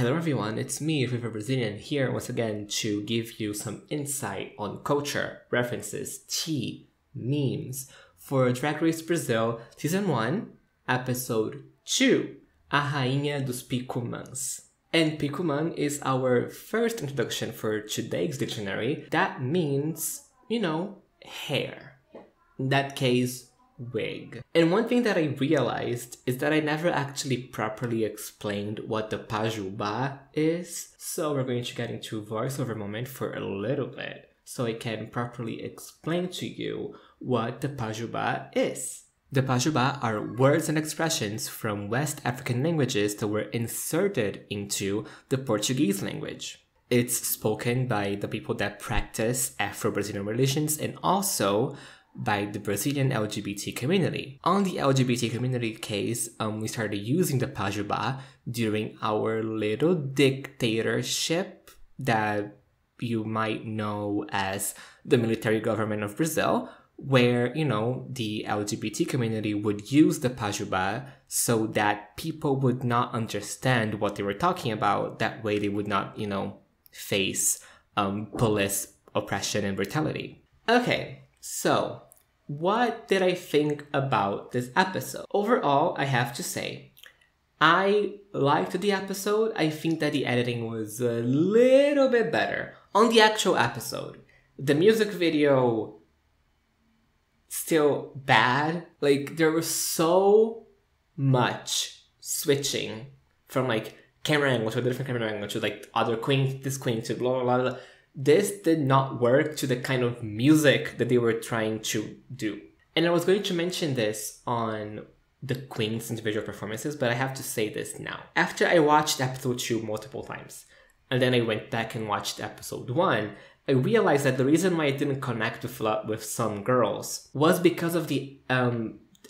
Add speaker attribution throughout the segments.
Speaker 1: Hello everyone, it's me, TheSeverus Brazilian, here once again to give you some insight on culture, references, tea, memes for Drag Race Brazil Season 1, Episode 2, A Rainha dos Picumãs. And Picumã is our first introduction for today's dictionary. That means, hair. In that case, wig. And one thing that I realized is that I never actually properly explained what the pajubá is. So we're going to get into a voiceover moment for a little bit so I can properly explain to you what the pajubá is. The pajubá are words and expressions from West African languages that were inserted into the Portuguese language. It's spoken by the people that practice Afro-Brazilian relations and also by the Brazilian LGBT community. On the LGBT community case, we started using the pajubá during our little dictatorship that you might know as the military government of Brazil, where, the LGBT community would use the pajubá so that people would not understand what they were talking about. That way they would not, face police oppression and brutality. Okay. So, what did I think about this episode? Overall, I have to say, I liked the episode. I think that the editing was a little bit better. On the actual episode, the music video, still bad. Like, there was so much switching from, camera angle to a different camera angle to, other queen, this queen to blah, blah, blah. This did not work to the kind of music that they were trying to do. And I was going to mention this on the Queen's individual performances, but I have to say this now. After I watched episode 2 multiple times, and then I went back and watched episode 1, I realized that the reason why I didn't connect with some girls was because of the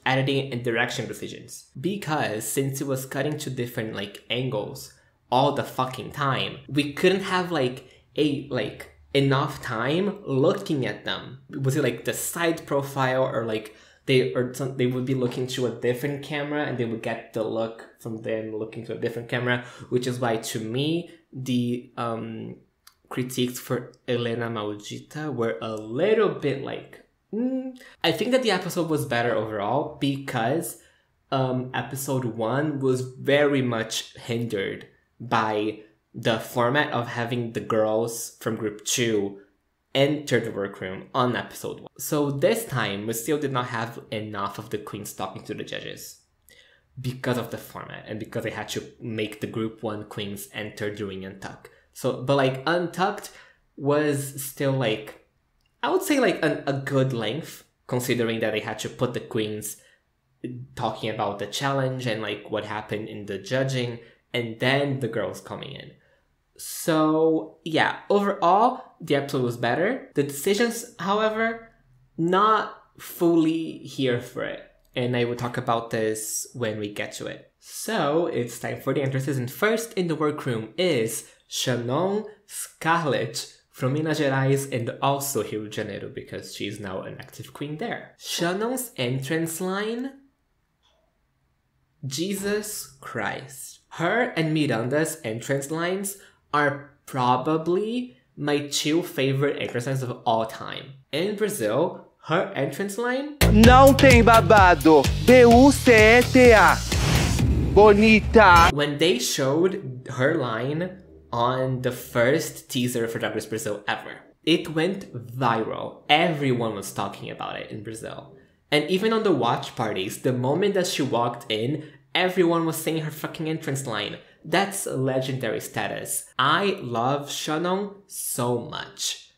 Speaker 1: editing and direction decisions. Because since it was cutting to different angles all the fucking time, we couldn't have enough time looking at them. Was it the side profile or they would be looking to a different camera and they would get the look from them looking to a different camera, which is why to me the critiques for Helena Maldita were a little bit I think that the episode was better overall because episode 1 was very much hindered by the format of having the girls from group 2 enter the workroom on episode 1. So this time, we still did not have enough of the queens talking to the judges because of the format and because they had to make the group 1 queens enter during Untucked. So, but Untucked was still I would say a good length, considering that they had to put the queens talking about the challenge and what happened in the judging and then the girls coming in. So, yeah, overall, the episode was better. The decisions, however, not fully here for it. And I will talk about this when we get to it. So, it's time for the entrances. And first in the workroom is Shannon Scarlett from Minas Gerais and also Rio de Janeiro because she's now an active queen there. Shannon's entrance line, Jesus Christ. Her and Miranda's entrance lines are probably my 2 favorite entrance lines of all time. In Brazil, her entrance line... Não tem babado. B-U-C-E-T-A. Bonita. When they showed her line on the first teaser for Drag Race Brazil ever, it went viral. Everyone was talking about it in Brazil. And even on the watch parties, the moment that she walked in, everyone was saying her fucking entrance line. That's legendary status. I love Shannon so much.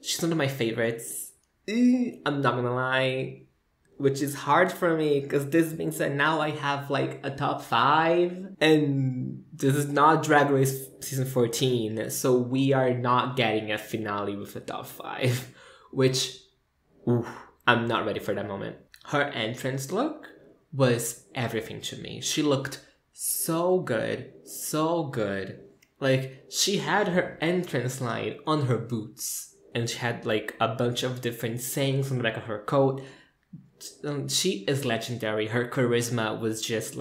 Speaker 1: She's one of my favorites. I'm not gonna lie. Which is hard for me because this means that now I have a top 5. And this is not Drag Race Season 14. So we are not getting a finale with a top 5. Which, I'm not ready for that moment. Her entrance look was everything to me. She looked so good, so good. She had her entrance line on her boots and she had a bunch of different sayings on the back of her coat. She is legendary. Her charisma was just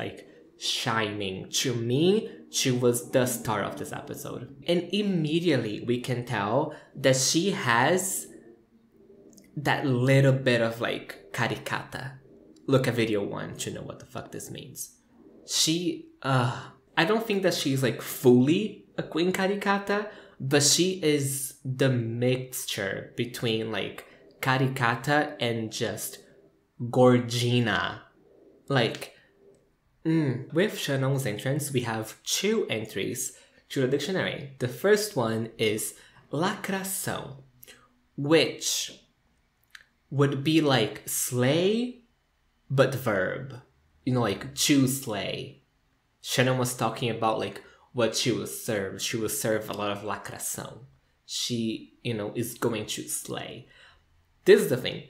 Speaker 1: shining. To me, she was the star of this episode. And immediately we can tell that she has that little bit of like caricata. Look at video 1 to know what the fuck this means. I don't think that she's like fully a queen caricata, but she is the mixture between like caricata and just gorgina. Like, with Shannon's entrance, we have 2 entries to the dictionary. The first one is lacração, which would be like slay, but verb. You know, like to slay. Shannon was talking about like what she will serve. She will serve a lot of lacração. She, is going to slay. This is the thing.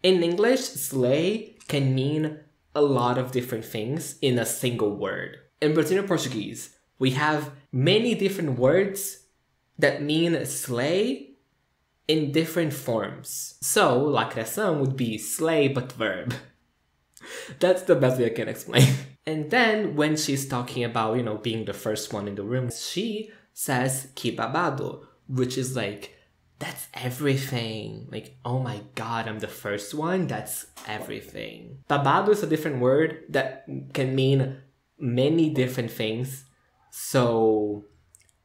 Speaker 1: In English, slay can mean a lot of different things in a single word. In Brazilian Portuguese, we have many different words that mean slay in different forms. So, lacração would be slay but verb. That's the best way I can explain. And then when she's talking about, being the first one in the room, she says que babado, which is like, that's everything. Like, oh my god, I'm the first one? That's everything. Babado is a different word that can mean many different things. So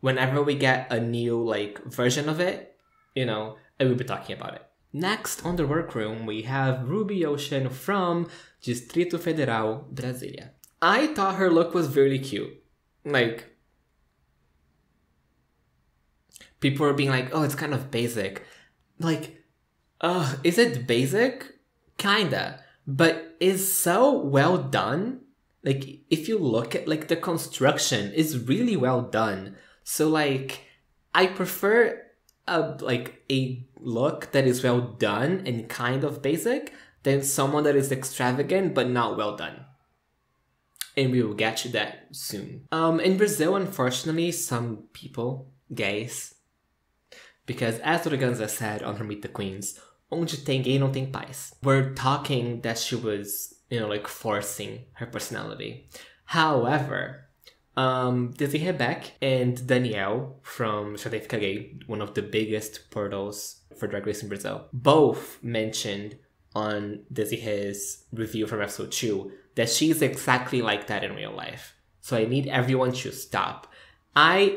Speaker 1: whenever we get a new like version of it, I will be talking about it. Next on the workroom, we have Ruby Ocean from Distrito Federal, Brasília. I thought her look was really cute. Like, people were being like, oh, it's kind of basic. Like, is it basic? Kinda. But it's so well done. Like, if you look at, like, the construction is really well done. So, like, I prefer a look that is well done and kind of basic than someone that is extravagant but not well done. And we will get to that soon. In Brazil, unfortunately, some people, gays, because as Organza said on her Meet the Queens, onde tem gay não tem paz, were talking that she was, like forcing her personality. However, Desi Rebeck and Danielle from Shadei Fica Gay, one of the biggest portals for Drag Race in Brazil, both mentioned on Desiree's review from episode 2 that she's exactly like that in real life. So I need everyone to stop. I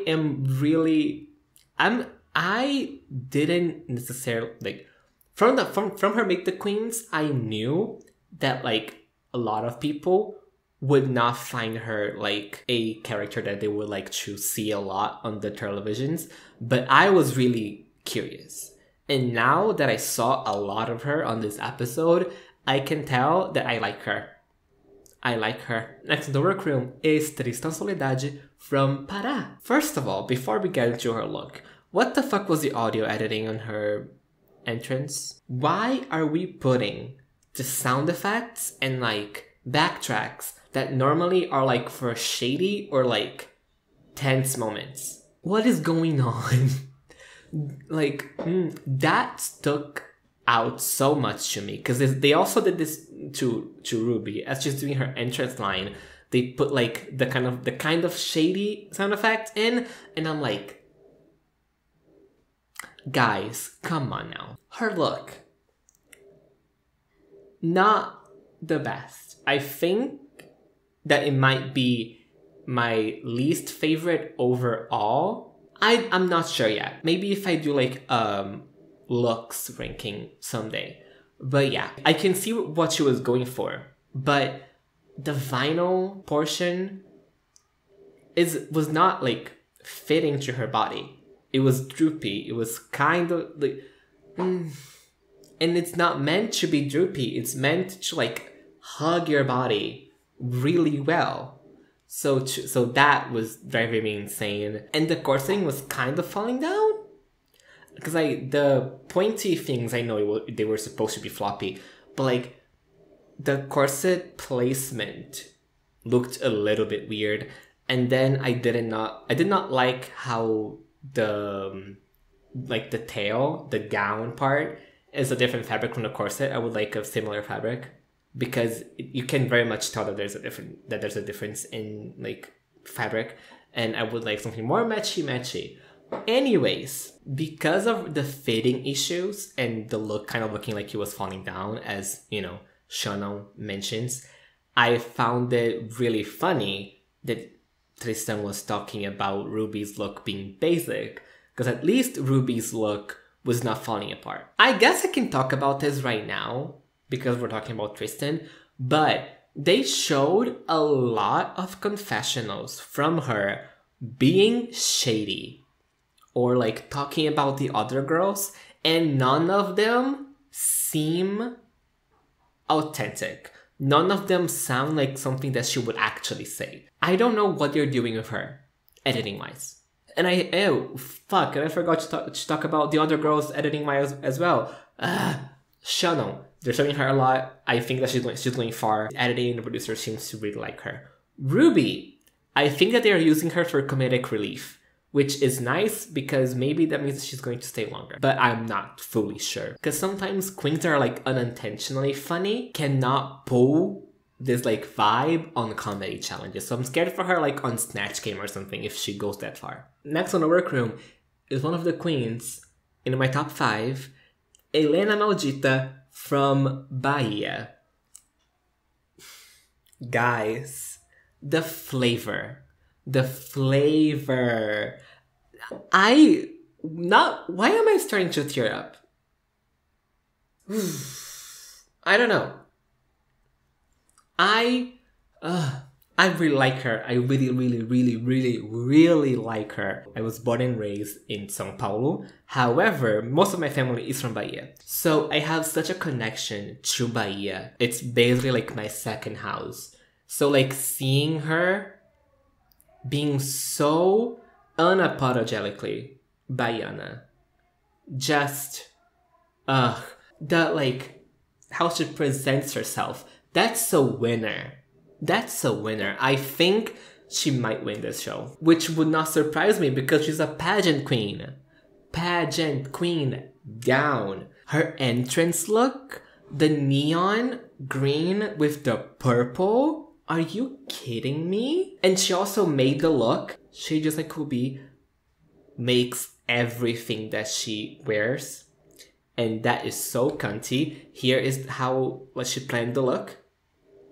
Speaker 1: didn't necessarily like from her Make the Queens, I knew that like a lot of people would not find her like a character that they would like to see a lot on the televisions, but I was really curious. And now that I saw a lot of her on this episode, I can tell that I like her. I like her. Next in the workroom is Tristan Soledade from Pará. First of all, before we get into her look, what the fuck was the audio editing on her entrance? Why are we putting the sound effects and like backtracks that normally are like for shady or like tense moments? What is going on? Like, that stuck out so much to me because they also did this to Ruby as she's doing her entrance line. They put like the kind of shady sound effect in, and I'm like, guys, come on now. Her look, not the best. I think that it might be my least favorite overall. I'm not sure yet. Maybe if I do like looks ranking someday. But yeah, I can see what she was going for. But the vinyl portion was not like fitting to her body. It was droopy. It was kind of like, and it's not meant to be droopy. It's meant to like hug your body really well. So that was driving me insane. And the corseting was kind of falling down. Because the pointy things, I know they were supposed to be floppy. But like, the corset placement looked a little bit weird. And then I did not like how the tail, the gown part, is a different fabric from the corset. I would like a similar fabric. because you can very much tell that there's a difference in like fabric, and I would like something more matchy. Anyways, because of the fitting issues and the look kind of looking like he was falling down, as you know, Shannon mentions, I found it really funny that Tristan was talking about Ruby's look being basic, because at least Ruby's look was not falling apart. I guess I can talk about this right now because we're talking about Tristan, but they showed a lot of confessionals from her being shady or like talking about the other girls, and none of them seem authentic. None of them sound like something that she would actually say. I don't know what they're doing with her, editing-wise. And I forgot to talk about the other girls editing-wise as well. Shannon, they're showing her a lot. I think that she's going far. The editing, the producer seems to really like her. Ruby, I think that they are using her for comedic relief, which is nice because maybe that means she's going to stay longer. But I'm not fully sure. Because sometimes queens that are like unintentionally funny cannot pull this like vibe on comedy challenges. So I'm scared for her like on Snatch Game or something if she goes that far. Next on the workroom is one of the queens in my top 5, Helena Maldita from Bahia. Guys, the flavor. Why am I starting to tear up? I don't know. I really like her. I really like her. I was born and raised in São Paulo. However, most of my family is from Bahia. So I have such a connection to Bahia. It's basically like my second house. So like seeing her being so unapologetically Baiana. Just, like, how she presents herself. That's a winner. I think she might win this show, which would not surprise me because she's a pageant queen. Down. Her entrance look, the neon green with the purple. Are you kidding me? And she also made the look. She, just like Kubi, makes everything that she wears. And that is so cunty. Here is what she planned the look.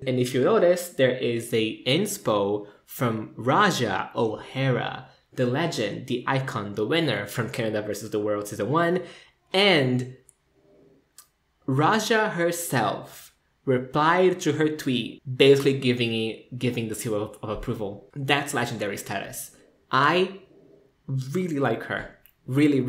Speaker 1: And if you notice, there is a inspo from Raja O'Hara, the legend, the icon, the winner from Canada vs. the World Season 1. And Raja herself replied to her tweet, basically giving the seal of approval. That's legendary status. I really like her. Really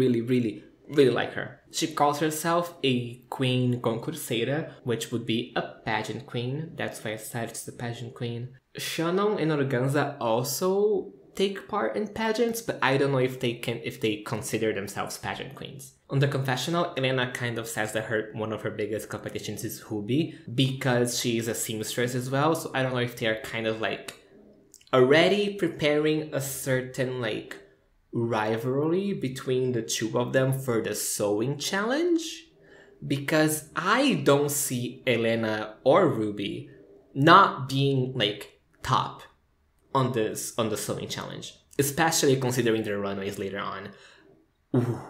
Speaker 1: like her. She calls herself a queen concurseira, which would be a pageant queen. That's why I said it's the pageant queen. Shannon and Organza also take part in pageants, but I don't know if they consider themselves pageant queens. On the confessional, Elena kind of says that one of her biggest competitions is Hubi, because she's a seamstress as well, so I don't know if they're kind of like already preparing a certain like rivalry between the two of them for the sewing challenge, because I don't see Elena or Ruby not being like top on the sewing challenge, especially considering their runways later on. Ooh,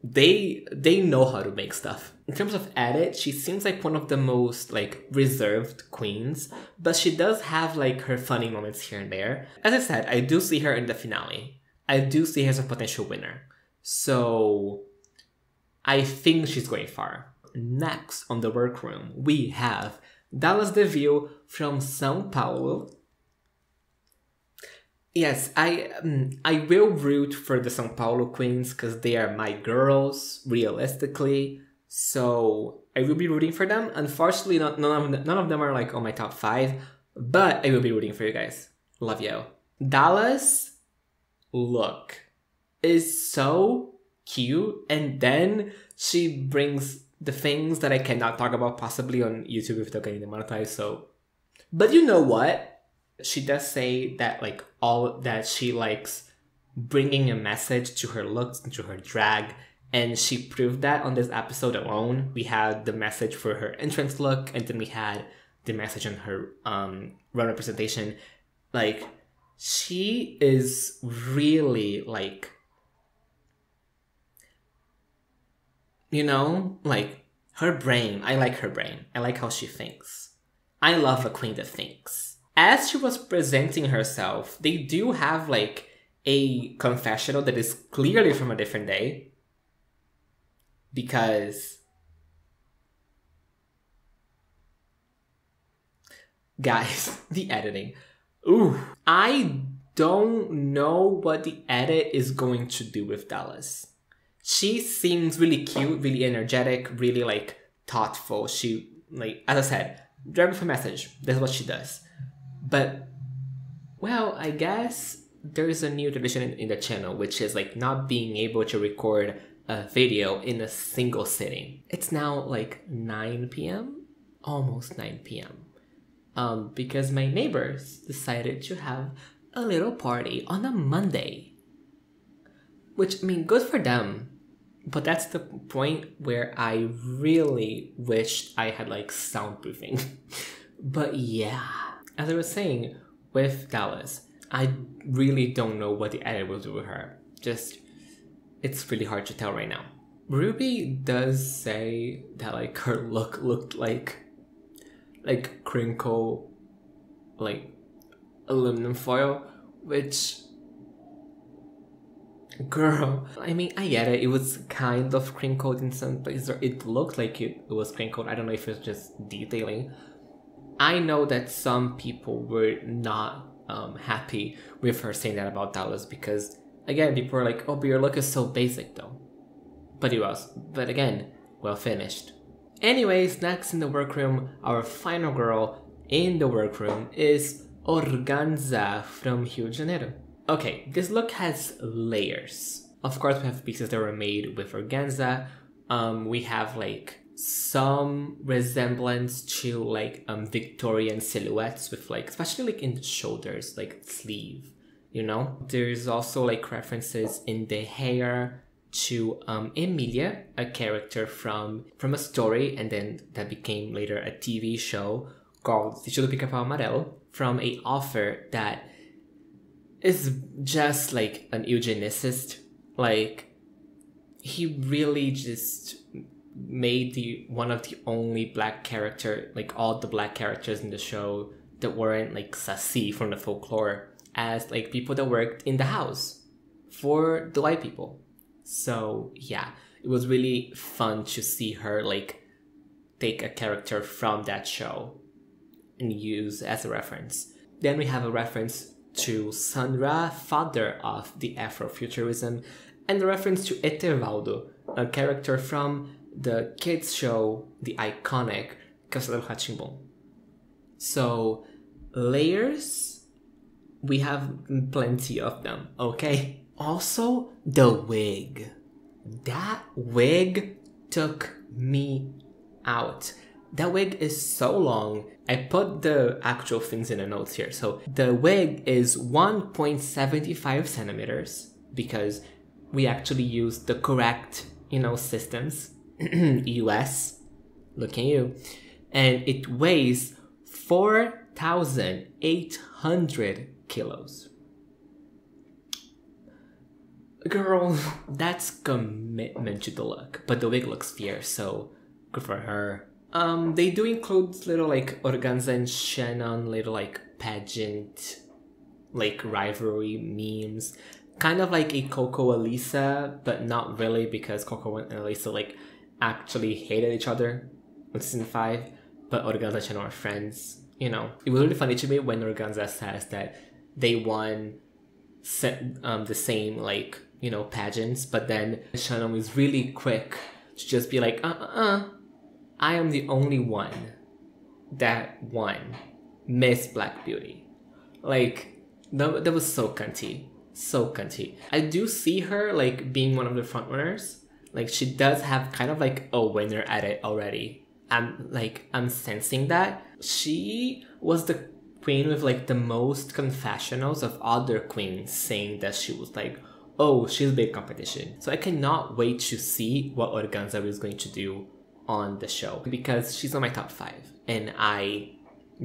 Speaker 1: they know how to make stuff. In terms of edit, she seems like one of the most like reserved queens, but she does have like her funny moments here and there. As I said, I do see her in the finale. I do see her as a potential winner. So I think she's going far. Next on the workroom, we have Dallas DeVille from São Paulo. Yes, I will root for the São Paulo queens because they are my girls, realistically. So I will be rooting for them. Unfortunately, none of them are like on my top 5, but I will be rooting for you guys. Love you. Dallas look is so cute, and then she brings the things that I cannot talk about possibly on YouTube without getting demonetized. So, but you know what? She does say that like all that she likes bringing a message to her looks and to her drag, and she proved that on this episode alone. We had the message for her entrance look, and then we had the message on her runway presentation, like, she is really like, you know, like, her brain. I like her brain. I like how she thinks. I love a queen that thinks. As she was presenting herself, they do have like a confessional that is clearly from a different day, because guys, the editing. Ooh, I don't know what the edit is going to do with Dallas. She seems really cute, really energetic, really like thoughtful. She, like, as I said, drive with a message. That's what she does. But, well, I guess there's a new tradition in the channel, which is like not being able to record a video in a single sitting. It's now like 9 p.m. Almost 9 p.m. Because my neighbors decided to have a little party on a Monday. Which, I mean, good for them. But that's the point where I really wished I had like soundproofing. But yeah, as I was saying, with Dallas, I really don't know what the edit will do with her. Just, it's really hard to tell right now. Ruby does say that like her look looked like crinkle, like aluminum foil, which, girl, I mean, I get it. It was kind of crinkled in some places. It looked like it was crinkled. I don't know if it's just detailing. I know that some people were not happy with her saying that about Dallas, because, again, people were like, oh, but your look is so basic, though. But it was. But again, well finished. Anyways, next in the workroom, our final girl in the workroom is Organza from Rio de Janeiro. Okay, this look has layers. Of course, we have pieces that were made with organza. We have like some resemblance to like Victorian silhouettes with like, especially like in the shoulders, like sleeve, you know? There's also like references in the hair to Emilia, a character from a story, and then that became later a TV show called Sítio do Pica-Pau Amarelo, from a author that is just like an eugenicist. Like, he really just made one of the only black character, like all the black characters in the show that weren't like sassy from the folklore, as like people that worked in the house for the white people. So yeah, it was really fun to see her like take a character from that show and use as a reference. Then we have a reference to Sun Ra, father of the Afrofuturism, and a reference to Etevaldo, a character from the kids show, the iconic Castelo Rá-Tim-Bum. So, layers, we have plenty of them, okay? Also, the wig. That wig took me out. That wig is so long. I put the actual things in the notes here. So the wig is 1.75 centimeters because we actually used the correct, systems. US, look at you. And it weighs 4,800 kilos. Girl, that's commitment to the look. But the wig looks fierce, so good for her. They do include little like organza and Shannon, little like pageant, like rivalry memes. Kind of like a Coco Elisa, but not really, because Coco and Elisa like actually hated each other in season 5, but Organza and Shannon are friends, It was really funny to me when Organza says that they won the same like, pageants, but then Shannon was really quick to just be like, I am the only one that won Miss Black Beauty. Like, that was so cunty. So cunty. I do see her, like, being one of the front runners. Like, she does have kind of, like, a winner at it already. I'm sensing that. She was the queen with, like, the most confessionals of other queens saying that she was, like, oh, she's big competition. So I cannot wait to see what Organza is going to do on the show, because she's on my top 5 and I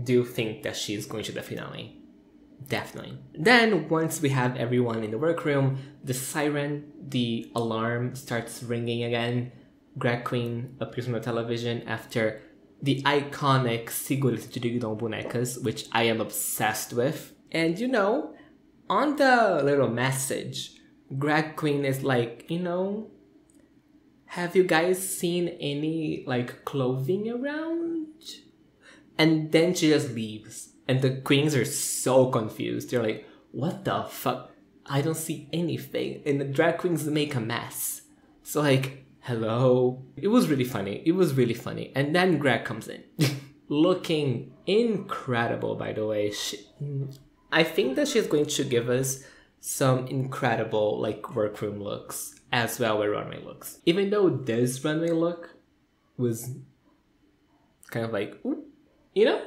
Speaker 1: do think that she's going to the finale. Definitely. Then once we have everyone in the workroom, the siren, the alarm starts ringing again. Grag Queen appears on the television after the iconic Segura de Digidon bonecas, which I am obsessed with. And you know, on the little message, Grag Queen is like, you know, have you guys seen any like clothing around? And then she just leaves. And the queens are so confused. They're like, what the fuck? I don't see anything. And the drag queens make a mess. So like, hello? It was really funny. It was really funny. And then Greg comes in. Looking incredible, by the way. I think that she's going to give us some incredible like workroom looks as well as runway looks. Even though this runway look was kind of like, ooh, you know?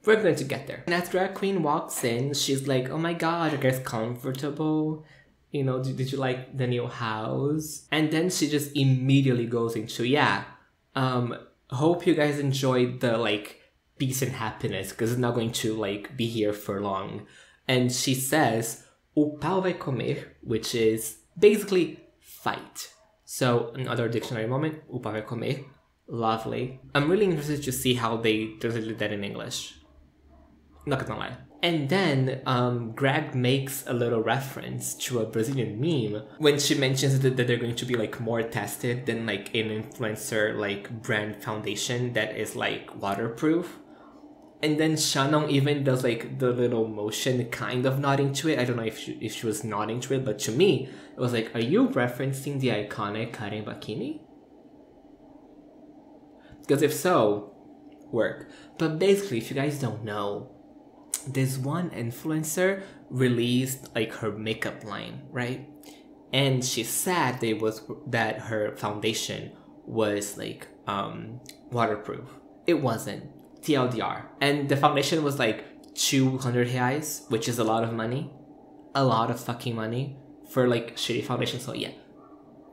Speaker 1: We're going to get there. And as Drag Queen walks in, she's like, oh my god, you guys comfortable? You know, did you like the new house? And then she just immediately goes into, yeah, hope you guys enjoyed the like peace and happiness because it's not going to like be here for long. And she says, o pau vai comer, which is basically fight. So another dictionary moment, o pau vai comer. Lovely. I'm really interested to see how they translated that in English. Not gonna lie. And then Greg makes a little reference to a Brazilian meme when she mentions that they're going to be like more tested than like an influencer like brand foundation that is like waterproof. And then Shannon even does like the little motion kind of nodding to it. I don't know if she was nodding to it, but to me it was like, are you referencing the iconic Karen Bikini? Because if so, work. But basically, if you guys don't know, this one influencer released like her makeup line, right? And she said that her foundation was like waterproof. It wasn't. TLDR. And the foundation was like 200 reais, which is a lot of money. A lot of fucking money for like shitty foundation. So yeah,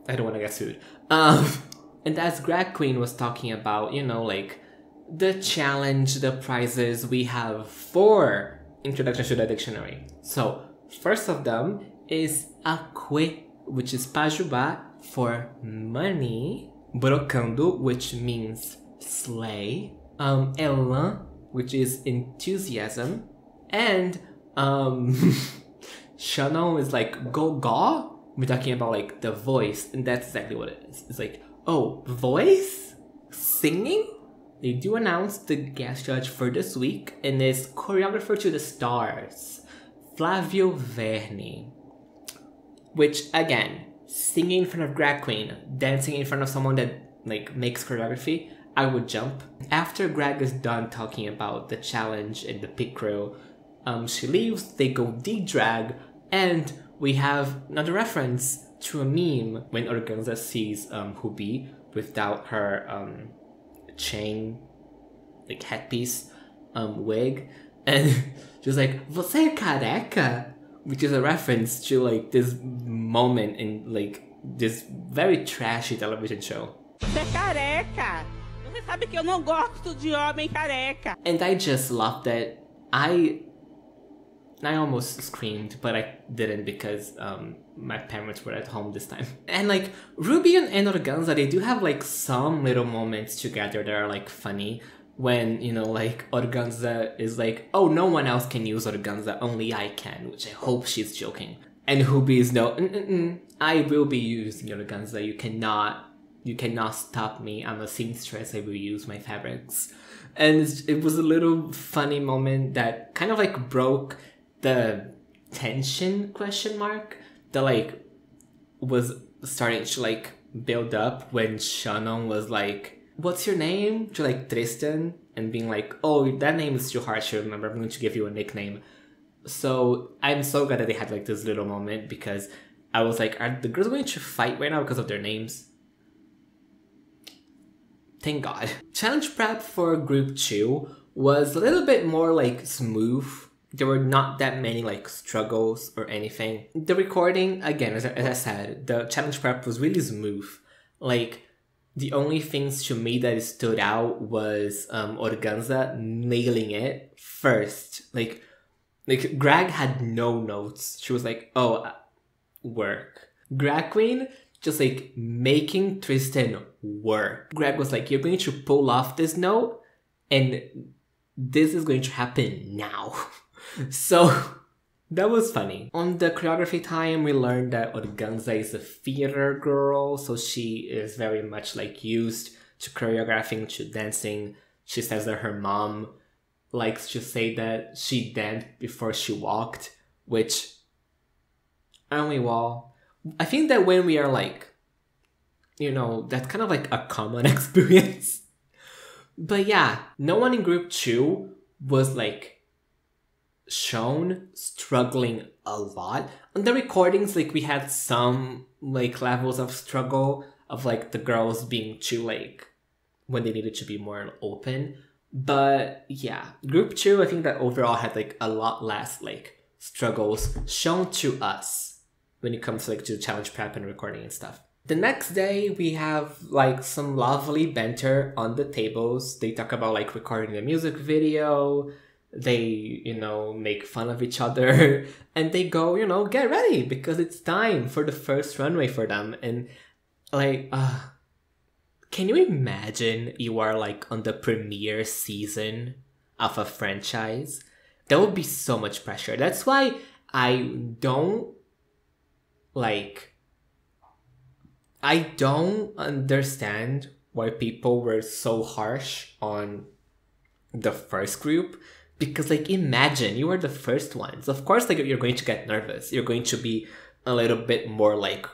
Speaker 1: I don't want to get sued. And as Grag Queen was talking about, you know, like the challenge, the prizes we have for Introduction to the Dictionary. So first of them is Aque, which is Pajubá for money. Brocando, which means slay. Elan, which is enthusiasm. And Shannon is like go-go. We're talking about like the voice, and that's exactly what it is. It's like, oh, voice? Singing? They do announce the guest judge for this week, and is choreographer to the stars, Flavio Verne. Which, again, singing in front of Grag Queen, dancing in front of someone that like makes choreography, I would jump. After Greg is done talking about the challenge and the pit crew, she leaves, they go de-drag, and we have another reference to a meme when Organza sees Ruby without her chain, like headpiece, wig, and she's like, "Você é careca?" Which is a reference to like this moment in like this very trashy television show.
Speaker 2: Você é careca! Você sabe que eu não gosto de homem careca.
Speaker 1: And I just loved that. I almost screamed, but I didn't because my parents were at home this time. And like Ruby and Organza, they do have like some little moments together that are like funny. When, you know, like Organza is like, oh, no one else can use Organza, only I can, which I hope she's joking. And Ruby is no, I will be using Organza. You cannot stop me. I'm a seamstress. I will use my fabrics. And it was a little funny moment that kind of like broke the tension question mark that like was starting to like build up when Shannon was like, what's your name? To like Tristan, and being like, oh, that name is too hard to remember, I'm going to give you a nickname. So I'm so glad that they had like this little moment, because I was like, are the girls going to fight right now because of their names? Thank God. Challenge prep for group 2 was a little bit more like smooth. There were not that many like struggles or anything. The recording, again, as I said, the challenge prep was really smooth. Like, The only things to me that stood out was Organza nailing it first. Like Grag had no notes. She was like, oh, work. Grag Queen just like making Tristan work. Greg was like, you're going to pull off this note and this is going to happen now. So that was funny. On the choreography time, we learned that Organza is a theater girl, so she is very much like used to choreographing, to dancing. She says that her mom likes to say that she danced before she walked, which, aren't we all? I think that when we are like, you know, that's kind of like a common experience. But yeah, no one in group 2 was like shown struggling a lot. On the recordings, like we had some like levels of struggle of like the girls being too like when they needed to be more open. But yeah, group 2, I think that overall had like a lot less like struggles shown to us when it comes to like to challenge prep and recording and stuff. The next day we have like some lovely banter on the tables. They talk about like recording a music video. They, you know, make fun of each other and they go, you know, get ready because it's time for the first runway for them. And like, can you imagine you are like on the premiere season of a franchise? That would be so much pressure. That's why I don't understand why people were so harsh on the first group. Because, like, imagine you are the first ones. Of course, like, you're going to get nervous. You're going to be a little bit more, like,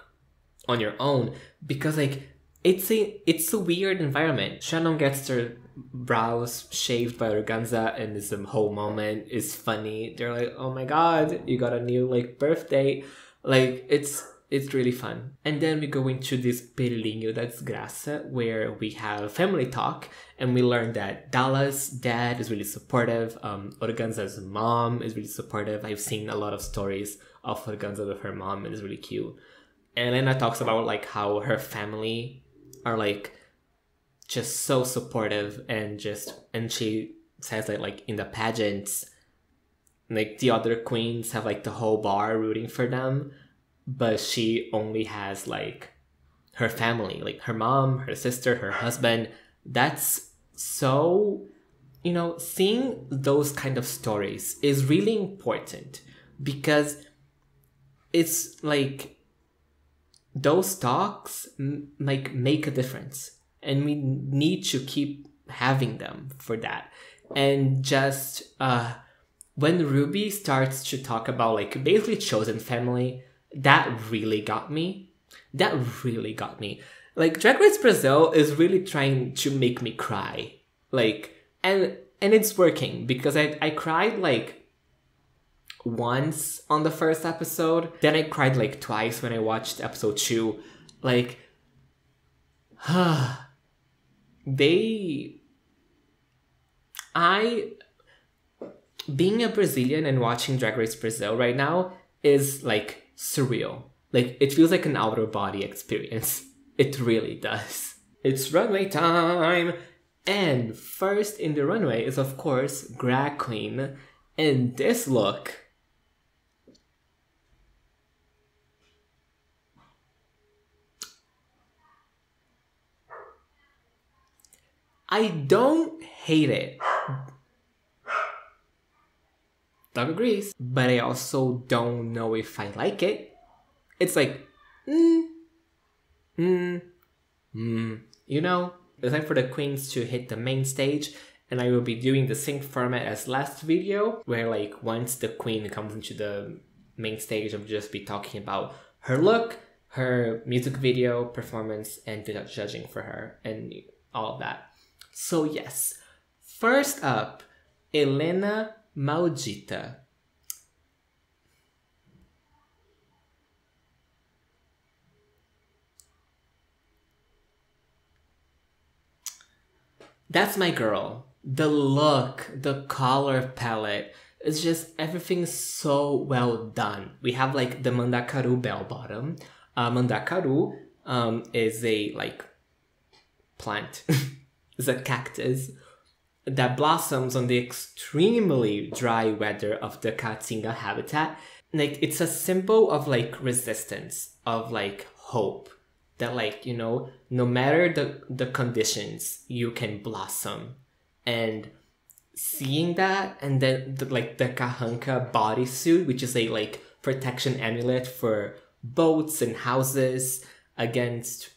Speaker 1: on your own. Because, like, it's a weird environment. Shannon gets her brows shaved by Organza, and this whole moment is funny. They're like, oh my god, you got a new, like, birthday. Like, it's really fun. And then we go into this Pelinho da Desgraça, where we have family talk, and we learn that Dallas' dad is really supportive, Organza's mom is really supportive. I've seen a lot of stories of Organza with her mom, and it's really cute. And Elena talks about like how her family are like just so supportive, and she says that like in the pageants, like the other queens have like the whole bar rooting for them, but she only has like her family, like her mom, her sister, her husband. That's so, you know, seeing those kind of stories is really important because it's like those talks like make a difference, and we need to keep having them for that. And just when Ruby starts to talk about like basically chosen family, that really got me. Like, Drag Race Brazil is really trying to make me cry. Like, and it's working because I cried like once on the first episode. Then I cried like twice when I watched episode 2. Like, being a Brazilian and watching Drag Race Brazil right now is like surreal. Like, it feels like an outer body experience. It really does. It's runway time! And first in the runway is, of course, Grag Queen. And this look. I don't hate it. Dog agrees. But I also don't know if I like it. It's like, you know? It's time for the queens to hit the main stage, and I will be doing the same format as last video, where like once the queen comes into the main stage, I'll just be talking about her look, her music video performance, and the judging for her, and all of that. So yes, first up, Helena Maldita. That's my girl. The look, the color palette, it's just everything so well done. We have like the Mandacaru bell bottom. Mandacaru is a like plant. It's a cactus that blossoms on the extremely dry weather of the Caatinga habitat. Like, it's a symbol of like resistance, of like hope, that like, you know, no matter the conditions, you can blossom. And seeing that, and then the Kahanka bodysuit, which is a like protection amulet for boats and houses against,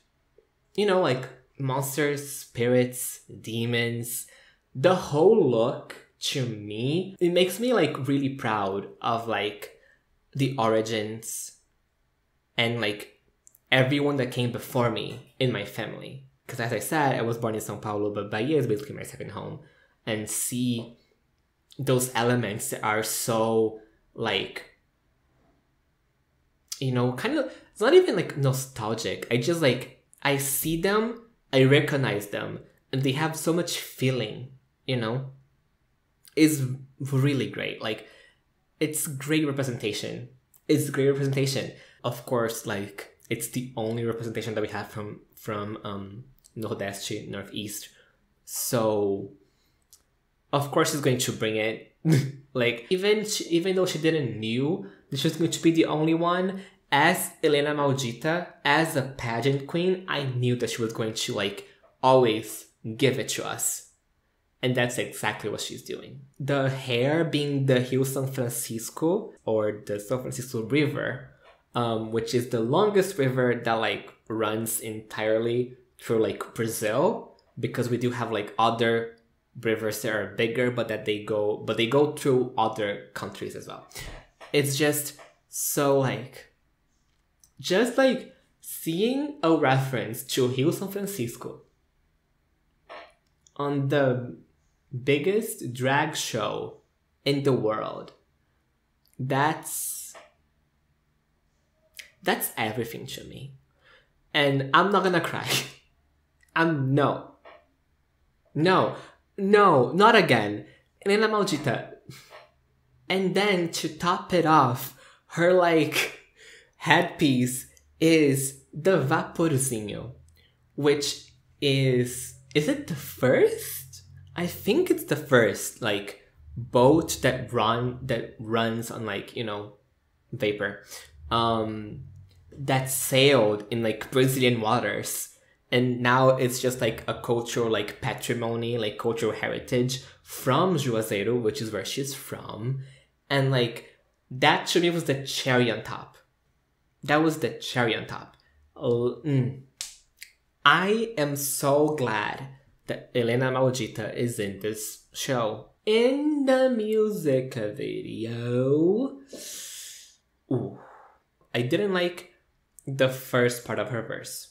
Speaker 1: you know, like monsters, spirits, demons. The whole look, to me, it makes me like really proud of like the origins and like everyone that came before me in my family. Because as I said, I was born in São Paulo, but Bahia is basically my second home. And see those elements that are so like, you know, kind of, it's not even like nostalgic. I just like, I see them, I recognize them, and they have so much feeling, you know? Is really great. Like, it's great representation. It's great representation. Of course, like, it's the only representation that we have from Nordeste, Northeast. So, of course, she's going to bring it. Like, even though she didn't knew that she was going to be the only one, as Helena Maldita, as a pageant queen, I knew that she was going to, like, always give it to us. And that's exactly what she's doing. The hair being the Rio San Francisco, or the San Francisco River, which is the longest river that like runs entirely through like Brazil, because we do have like other rivers that are bigger, but they go through other countries as well. It's just so like, just like seeing a reference to Rio San Francisco on the biggest drag show in the world. That's everything to me. And I'm not gonna cry. No, not again. Helena Maldita. And then to top it off, her like headpiece is the Vaporzinho, which is it the first? I think it's the first like boat that runs on like, you know, vapor, that sailed in like Brazilian waters, and now it's just like a cultural like patrimony, like cultural heritage from Juazeiro, which is where she's from. And like that to me was the cherry on top. That was the cherry on top. I am so glad that Helena Maldita is in this show. In the music video, ooh, I didn't like the first part of her verse.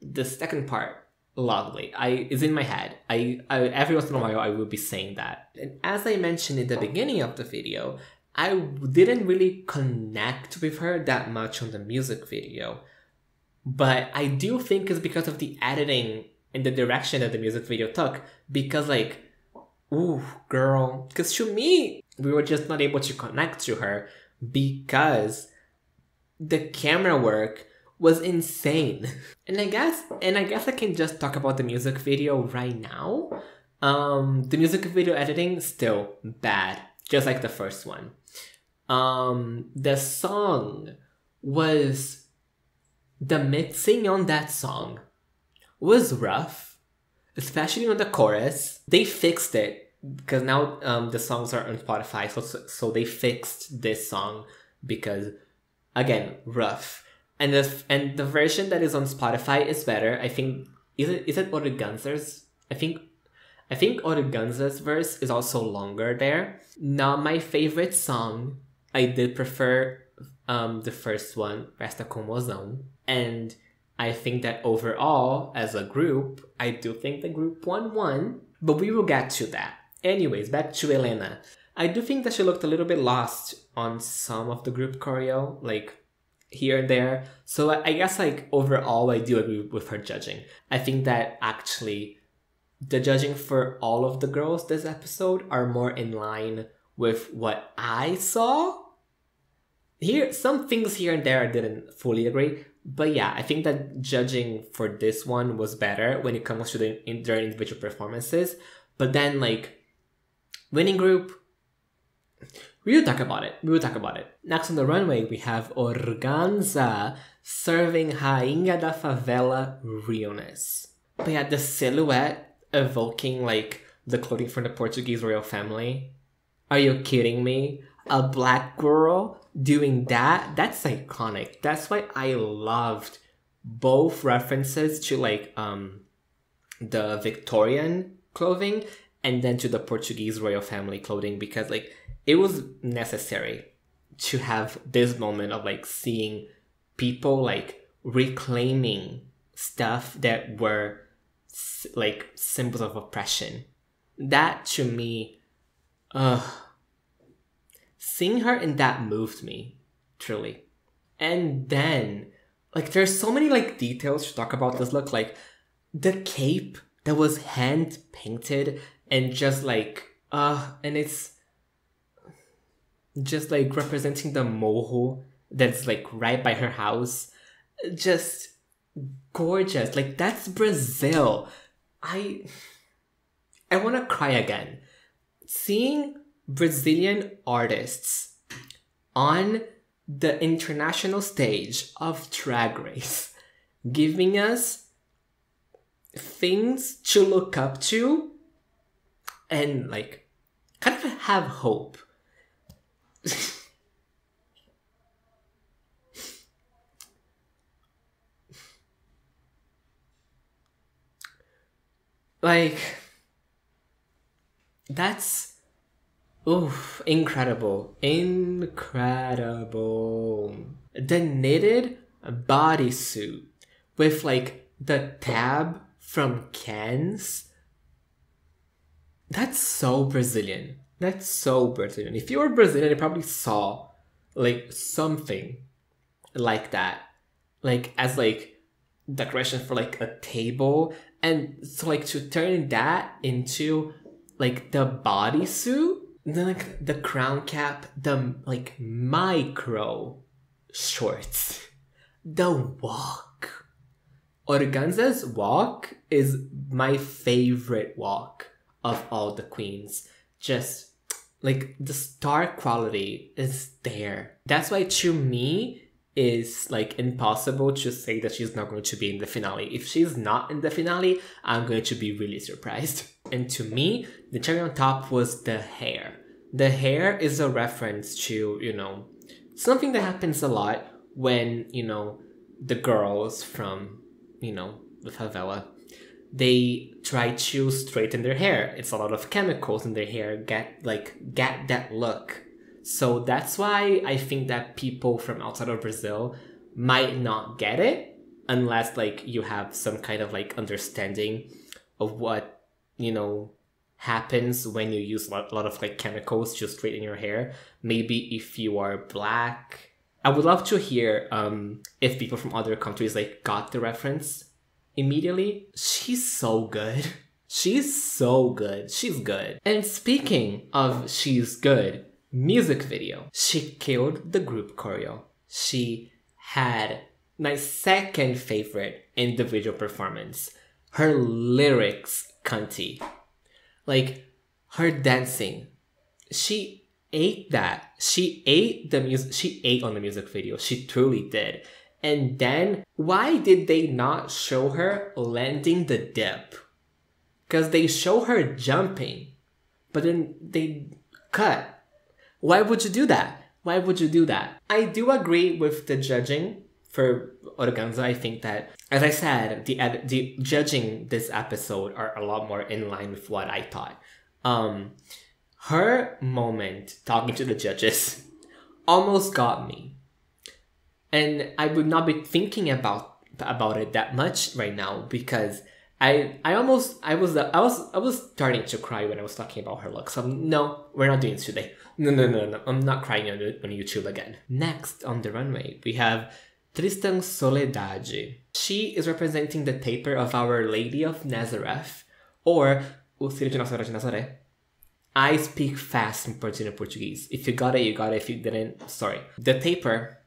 Speaker 1: The second part, lovely. It's in my head. I every once in a while I will be saying that. And as I mentioned in the beginning of the video, I didn't really connect with her that much on the music video. But I do think it's because of the editing and the direction that the music video took. Because like, ooh, girl. Because to me, we were just not able to connect to her because the camera work was insane. And I guess I can just talk about the music video right now. The music video editing, still bad. Just like the first one. The song was... The mixing on that song was rough, especially on the chorus. They fixed it because now the songs are on Spotify, so they fixed this song because, again, rough. And the version that is on Spotify is better. I think is it Organza's? I think Organza's verse is also longer there. Not my favorite song. I did prefer the first one, Resta com Mozão. And I think that overall, as a group, I do think the group won, but we will get to that. Anyways, back to Helena. I do think that she looked a little bit lost on some of the group choreo, like here and there. So I guess like overall, I do agree with her judging. I think that actually the judging for all of the girls this episode are more in line with what I saw. Here, some things here and there I didn't fully agree, But yeah, I think that judging for this one was better when it comes to their individual performances. But then, like, winning group, we will talk about it. Next on the runway, we have Organza serving Rainha da Favela realness. But yeah, the silhouette evoking, like, the clothing from the Portuguese royal family. Are you kidding me? A black girl doing that? That's iconic. That's why I loved both references to, like, the Victorian clothing and then to the Portuguese royal family clothing, because, like, it was necessary to have this moment of, like, seeing people, like, reclaiming stuff that were, like, symbols of oppression. That, to me, seeing her in that moved me, truly. And then, like, there's so many, like, details to talk about this look. Like, the cape that was hand-painted and just, like, and it's just, like, representing the morro that's, like, right by her house. Just gorgeous. Like, that's Brazil. I want to cry again. Seeing Brazilian artists on the international stage of Drag Race, giving us things to look up to and, like, kind of have hope. Like, that's, oof, incredible. The knitted bodysuit with, like, the tab from Cannes. That's so Brazilian. If you were Brazilian, you probably saw, like, something like that. Like, as, like, decoration for, like, a table. And so, like, to turn that into, like, the bodysuit, then, like, the crown cap, the, like, micro shorts, the walk. Organza's walk is my favorite walk of all the queens. Just, like, the star quality is there. That's why, to me, is, like, impossible to say that she's not going to be in the finale. If she's not in the finale, I'm going to be really surprised. And to me, the cherry on top was the hair. The hair is a reference to, you know, something that happens a lot when, you know, the girls from, you know, the favela, they try to straighten their hair. It's a lot of chemicals in their hair, get that look. So that's why I think that people from outside of Brazil might not get it unless, like, you have some kind of, like, understanding of what, you know, happens when you use a lot of, like, chemicals to straighten your hair. Maybe if you are black. I would love to hear if people from other countries, like, got the reference immediately. She's so good. She's good. And speaking of she's good, music video. She killed the group choreo. She had my second favorite individual performance. Her lyrics, cunty. Like, her dancing. She ate that. She ate the music. She ate on the music video. She truly did. And then, why did they not show her landing the dip? Because they show her jumping, but then they cut. Why would you do that? I do agree with the judging for Organza. I think that, as I said, the judging this episode are a lot more in line with what I thought. Her moment talking to the judges almost got me. And I would not be thinking about it that much right now, because I was starting to cry when I was talking about her look. So no, we're not doing this today. No. I'm not crying on YouTube again. Next on the runway, we have Tristan Soledade. She is representing the taper of Our Lady of Nazareth, or O Círio de Nossa Senhora de Nazaré. I speak fast in Portuguese. If you got it, you got it. If you didn't, sorry. The taper,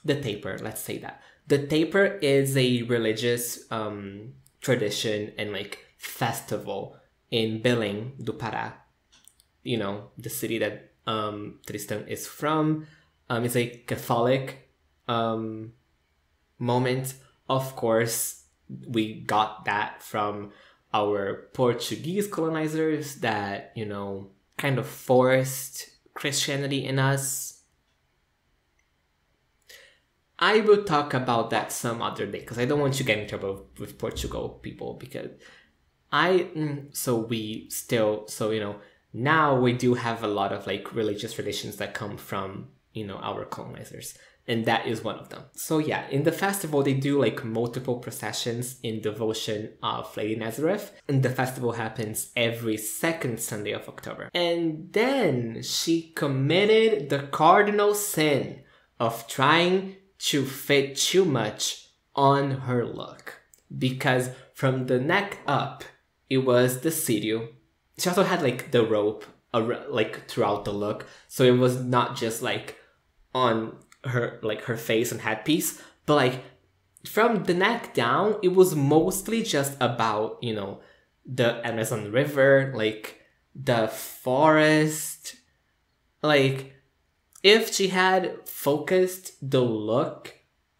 Speaker 1: let's say that. The taper is a religious tradition and like festival in Belém do Pará. You know, the city that Tristan is from. It's a Catholic moment. Of course, we got that from our Portuguese colonizers that, you know, kind of forced Christianity in us. I will talk about that some other day because I don't want to get in trouble with Portugal people because now we do have a lot of like religious traditions that come from, you know, our colonizers. And that is one of them. So yeah, in the festival, they do like multiple processions in devotion of Lady Nazareth. And the festival happens every second Sunday of October. And then she committed the cardinal sin of trying to fit too much on her look. Because from the neck up, it was the sirio. She also had like the rope like throughout the look. So it was not just like on her face and headpiece, but like from the neck down, it was mostly just about, you know, the Amazon River, like the forest. Like if she had focused the look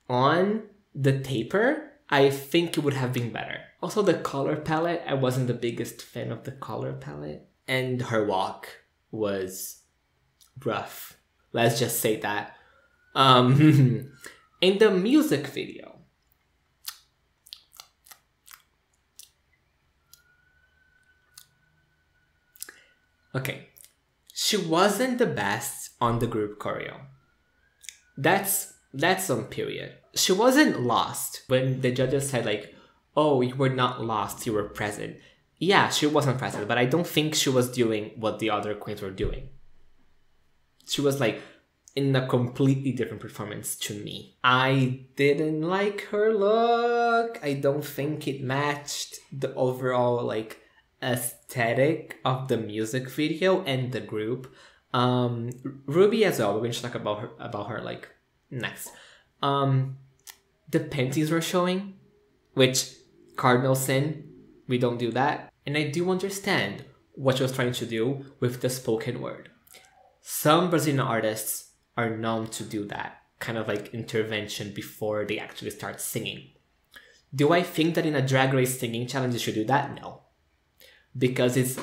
Speaker 1: on the taper, I think it would have been better. Also the color palette, I wasn't the biggest fan of the color palette. And her walk was rough. Let's just say that. In the music video, okay, she wasn't the best on the group choreo. That's on period. She wasn't lost when the judges said like, oh, you were not lost, you were present. Yeah, she wasn't present, but I don't think she was doing what the other queens were doing. She was like in a completely different performance to me. I didn't like her look. I don't think it matched the overall like aesthetic of the music video and the group. Ruby as well. We're going to talk about her like next. The panties were showing, which cardinal sin. We don't do that. And I do understand what she was trying to do with the spoken word. Some Brazilian artists are known to do that kind of like intervention before they actually start singing. Do I think that in a Drag Race singing challenge you should do that? No. Because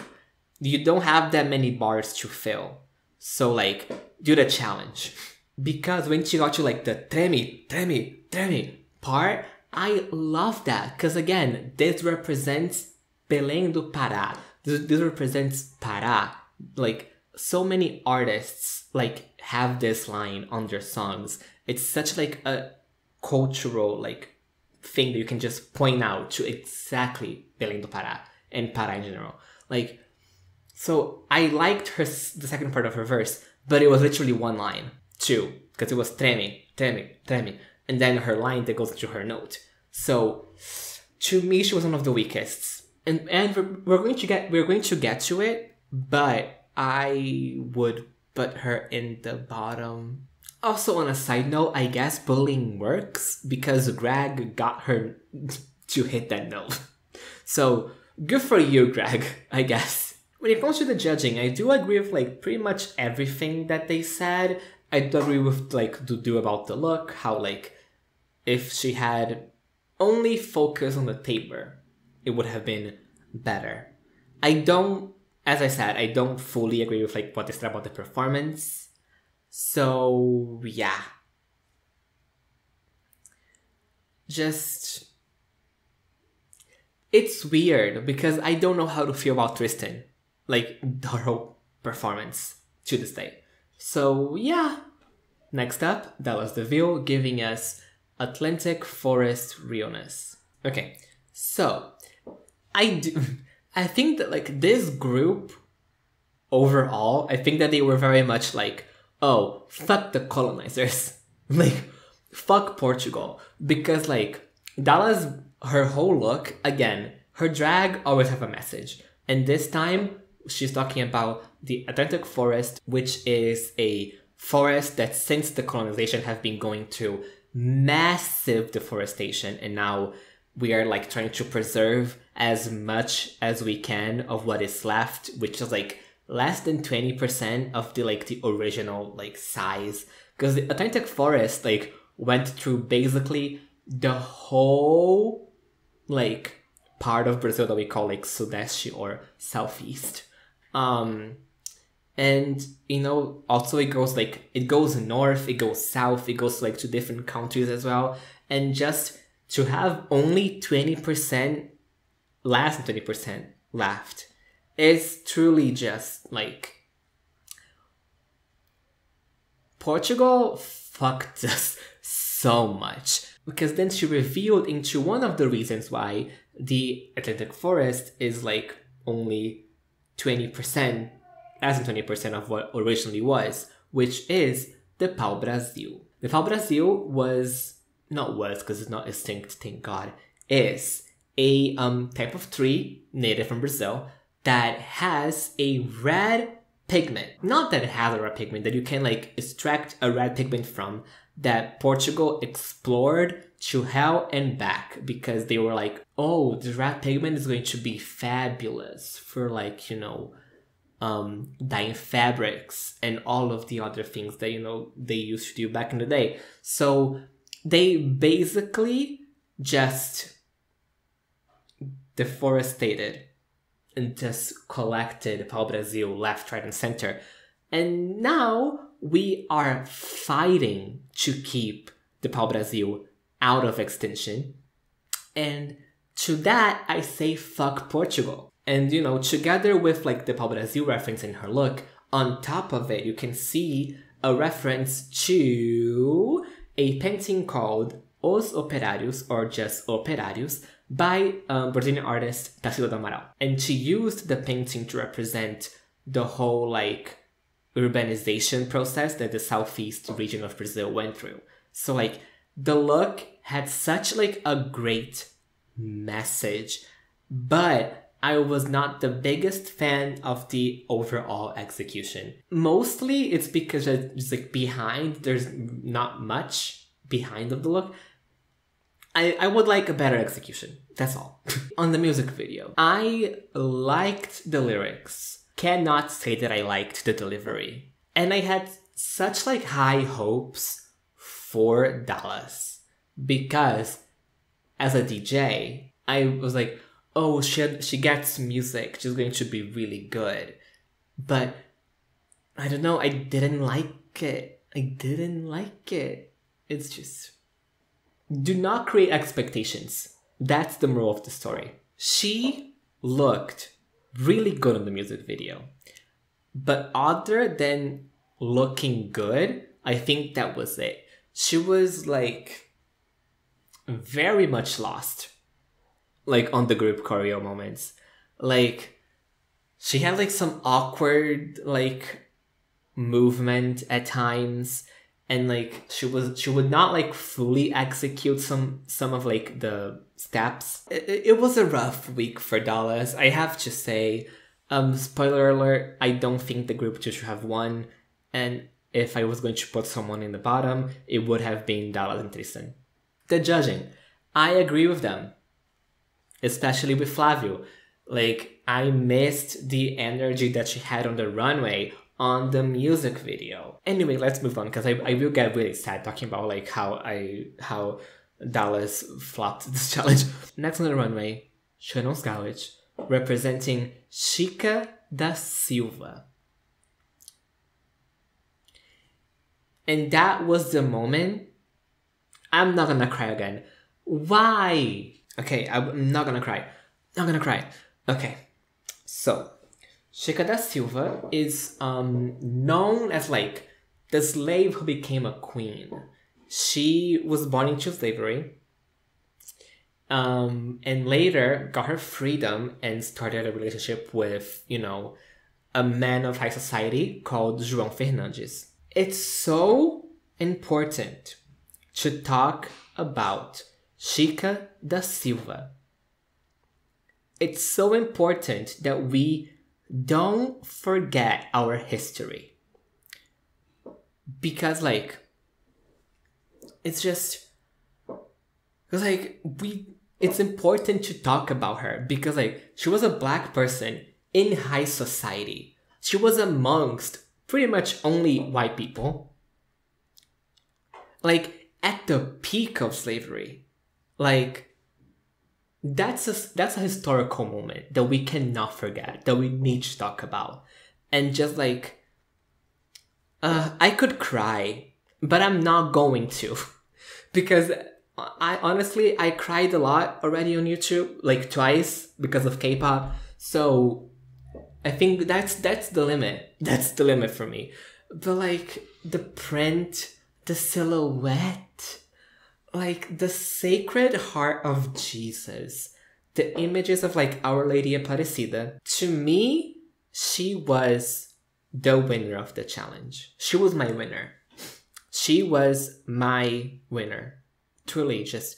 Speaker 1: you don't have that many bars to fill. So like, do the challenge. Because when she got to like the treme part, I love that. Because again, this represents Belém do Pará. This represents Pará. Like, so many artists like have this line on their songs. It's such like a cultural like thing that you can just point out to exactly Belém do Pará and Pará in general. Like, so I liked the second part of her verse, but it was literally one line too, because it was treme, and then her line that goes into her note. So to me, she was one of the weakest, and we're going to get to it, but I would put her in the bottom. Also, on a side note, I guess bullying works because Grag got her to hit that note. So, good for you, Grag, I guess. When it comes to the judging, I do agree with like pretty much everything that they said. I do agree with like do about the look, how like if she had only focused on the taper, it would have been better. As I said, I don't fully agree with like what they said about the performance. So yeah. It's weird because I don't know how to feel about Tristan. Like her whole performance to this day. So yeah. Next up, that was the view giving us Atlantic Forest realness. Okay, so I think that like this group overall, I think that they were very much like, oh, fuck the colonizers. Like, fuck Portugal. Because like, Dallas, her whole look, again, her drag always have a message. And this time, she's talking about the Atlantic Forest, which is a forest that since the colonization have been going through massive deforestation, and now we are like trying to preserve as much as we can of what is left, which is like less than 20% of the like the original like size, because the Atlantic forest like went through basically the whole like part of Brazil that we call like Sudeste or Southeast. And you know, also it goes north, it goes south, it goes like to different countries as well. And just to have only 20%, less than 20% left is truly just like Portugal fucked us so much. Because then she revealed into one of the reasons why the Atlantic forest is like only 20%, less than 20% of what originally was, which is the pau-brasil. The pau-brasil because it's not extinct, thank God, is a type of tree native from Brazil that has a red pigment. Not that it has a red pigment, that you can like extract a red pigment from, that Portugal explored to hell and back because they were like, oh, the red pigment is going to be fabulous for like, you know, dyeing fabrics and all of the other things that, you know, they used to do back in the day. So they basically just deforested and just collected pau-brasil left, right, and center. And now we are fighting to keep the pau-brasil out of extinction. And to that, I say fuck Portugal. And, you know, together with like the pau-brasil reference in her look, on top of it, you can see a reference to a painting called Os Operários, or just Operários, by Brazilian artist Tarsila do Amaral. And she used the painting to represent the whole like urbanization process that the southeast region of Brazil went through. So like the look had such like a great message, but I was not the biggest fan of the overall execution. Mostly it's because it's like there's not much behind of the look. I would like a better execution, that's all. On the music video, I liked the lyrics. Cannot say that I liked the delivery. And I had such like high hopes for Dallas because as a DJ, I was like, oh, she gets music, she's going to be really good. But I don't know, I didn't like it. It's just, do not create expectations. That's the moral of the story. She looked really good in the music video. But other than looking good, I think that was it. She was like very much lost. Like on the group choreo moments. Like she had like some awkward like movement at times. And like she would not like fully execute some of like the steps. It was a rough week for Dallas, I have to say. Spoiler alert, I don't think the group two should have won. And if I was going to put someone in the bottom, it would have been Dallas and Tristan. The judging, I agree with them. Especially with Flavio. Like, I missed the energy that she had on the runway on the music video. Anyway, let's move on, because I will get really sad talking about like how Dallas flopped this challenge. Next on the runway, Shannon Scourge, representing Chica da Silva. And that was the moment. I'm not gonna cry again. Why? Okay, I'm not gonna cry. Okay, so Chica da Silva is known as like the slave who became a queen. She was born into slavery and later got her freedom and started a relationship with, you know, a man of high society called João Fernandes. It's so important to talk about Chica da Silva. It's so important that we don't forget our history. Because, like, it's just, Because like it's important to talk about her because like she was a black person in high society. She was amongst pretty much only white people. Like at the peak of slavery. Like that's a historical moment that we cannot forget, that we need to talk about. And just like I could cry, but I'm not going to. Because I cried a lot already on YouTube, like twice because of K-pop. So I think that's the limit. That's the limit for me. But like the print, the silhouette, like the Sacred Heart of Jesus, the images of like Our Lady Aparecida. To me, she was the winner of the challenge. She was my winner. She was my winner. Truly, just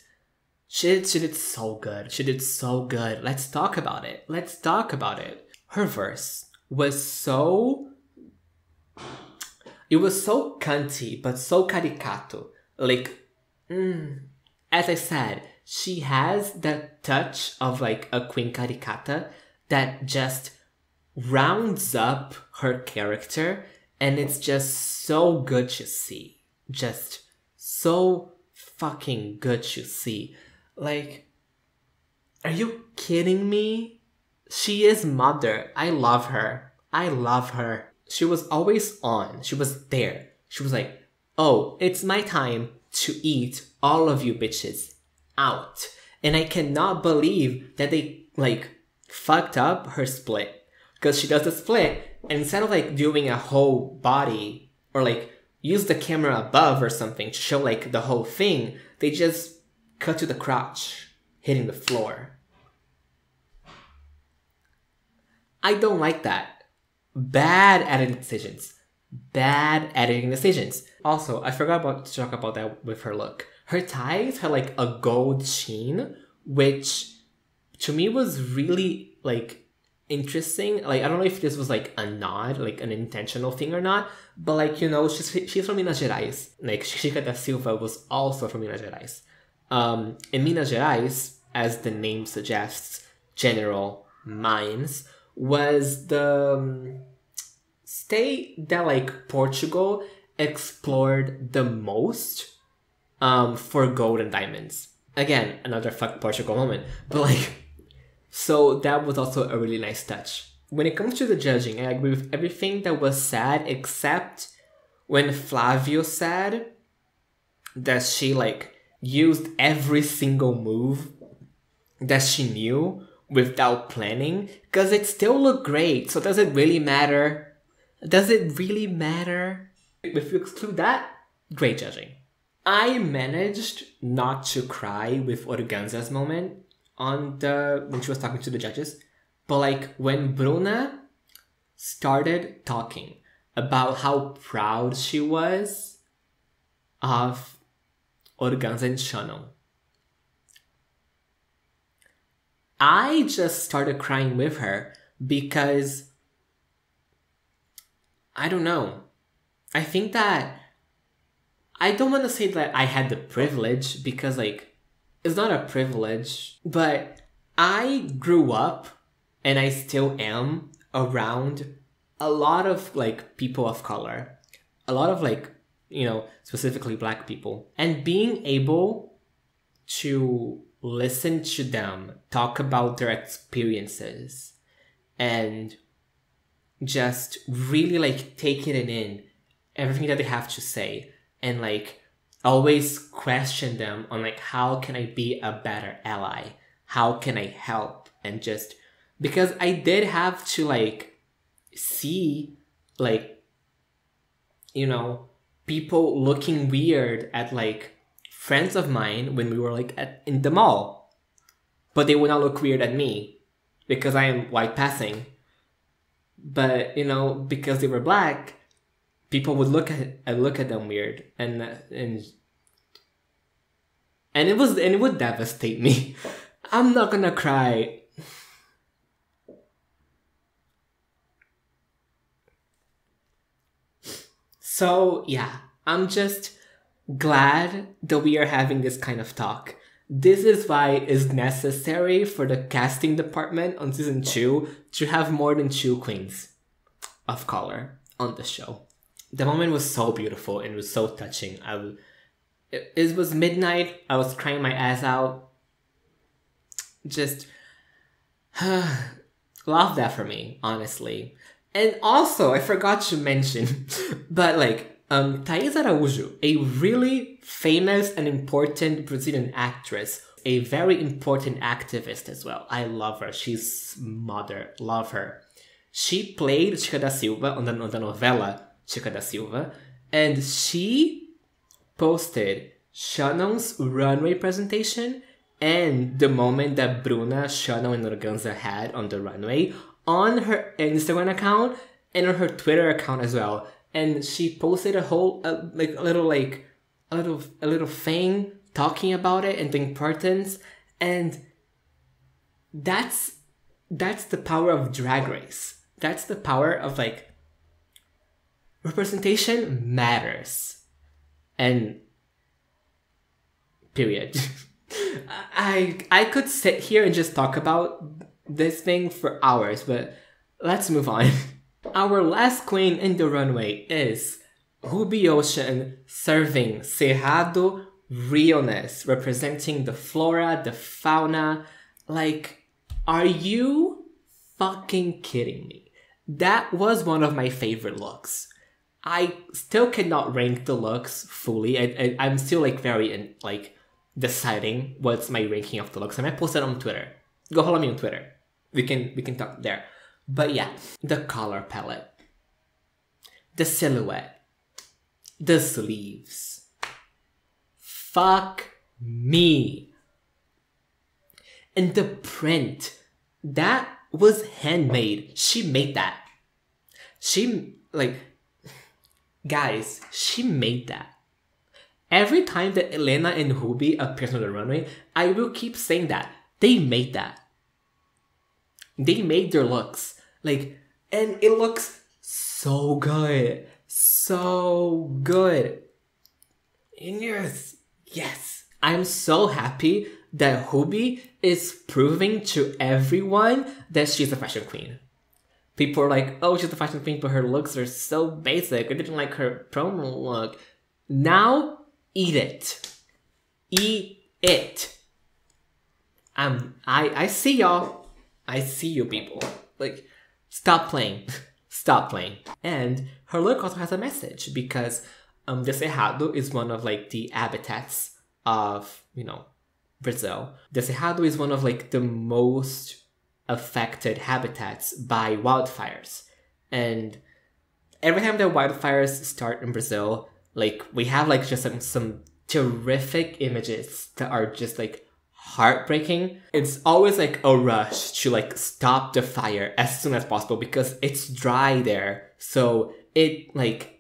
Speaker 1: she did so good. She did so good. Let's talk about it. Let's talk about it. Her verse was so... It was so cunty, but so caricato. Like, as I said, she has that touch of like a Queen Caricata that just rounds up her character, and it's just so good to see. Just so fucking good to see. Like, are you kidding me? She is mother. I love her. I love her. She was always on. She was there. She was like, oh, it's my time to eat all of you bitches out. And I cannot believe that they like fucked up her split. Because she does the split, and instead of like doing a whole body or like use the camera above or something to show like the whole thing, they just cut to the crotch hitting the floor. I don't like that. Bad editing decisions. Bad editing decisions. Also, I forgot to talk about that with her look. Her ties had like a gold sheen, which to me was really like interesting. Like, I don't know if this was like a nod, like an intentional thing or not, but like, you know, she's from Minas Gerais. Like, Chica da Silva was also from Minas Gerais. In Minas Gerais, as the name suggests, general mines, was the state that like Portugal explored the most for gold and diamonds. Again, another fuck Portugal moment, but like, so that was also a really nice touch. When it comes to the judging, I agree with everything that was said except when Flavio said that she like used every single move that she knew without planning, because it still looked great. So does it really matter? Does it really matter? If you exclude that, great judging. I managed not to cry with Organza's moment when she was talking to the judges, but like when Bruna started talking about how proud she was of Organza and Shannon, I just started crying with her because, I don't know. I think that, I don't want to say that I had the privilege because like, it's not a privilege, but I grew up and I still am around a lot of like people of color, a lot of like, you know, specifically black people, and being able to listen to them talk about their experiences and just really like taking it in, everything that they have to say, and like always question them on like, how can I be a better ally? How can I help? And just because I did have to like see like, you know, people looking weird at like friends of mine when we were like in the mall, but they would not look weird at me because I am white passing. But you know, because they were black, people would look at them weird, and it would devastate me. I'm not gonna cry. So yeah, I'm just glad that we are having this kind of talk, This is why it's necessary for the casting department on season 2 to have more than 2 queens of color on the show. The moment was so beautiful and it was so touching. It was midnight. I was crying my ass out. Just love that for me, honestly. And also, I forgot to mention, but like, Thais Araújo, a really famous and important Brazilian actress, a very important activist as well. I love her. She's mother. Love her. She played Chica da Silva on the novela Chica da Silva, and she posted Shannon's runway presentation and the moment that Bruna, Shannon, and Organza had on the runway on her Instagram account and on her Twitter account as well. And she posted a whole a little thing talking about it and the importance. And that's the power of Drag Race. That's the power of like representation matters. And period. I could sit here and just talk about this thing for hours, but let's move on. Our last queen in the runway is Ruby Ocean, serving Cerrado realness, representing the flora, the fauna. Like, are you fucking kidding me? That was one of my favorite looks. I still cannot rank the looks fully. I'm still like very deciding what's my ranking of the looks. I might post it on Twitter. Go follow me on Twitter. We can talk there. But yeah, the color palette, the silhouette, the sleeves. Fuck me. And the print, that was handmade. She made that. Guys, she made that. Every time that Elena and Ruby appears on the runway, I will keep saying that. They made that. They made their looks. And it looks so good. So good. And yes. I'm so happy that Ruby is proving to everyone that she's a fashion queen. People are like, oh, she's a fashion queen, but her looks are so basic. I didn't like her promo look. Now, eat it. Eat it. I see y'all. I see you people. Stop playing. Stop playing. And her look also has a message because the Cerrado is one of the habitats of, Brazil. The Cerrado is one of the most affected habitats by wildfires. And every time that wildfires start in Brazil, we have just some terrific images that are just heartbreaking. It's always a rush to stop the fire as soon as possible because it's dry there, so it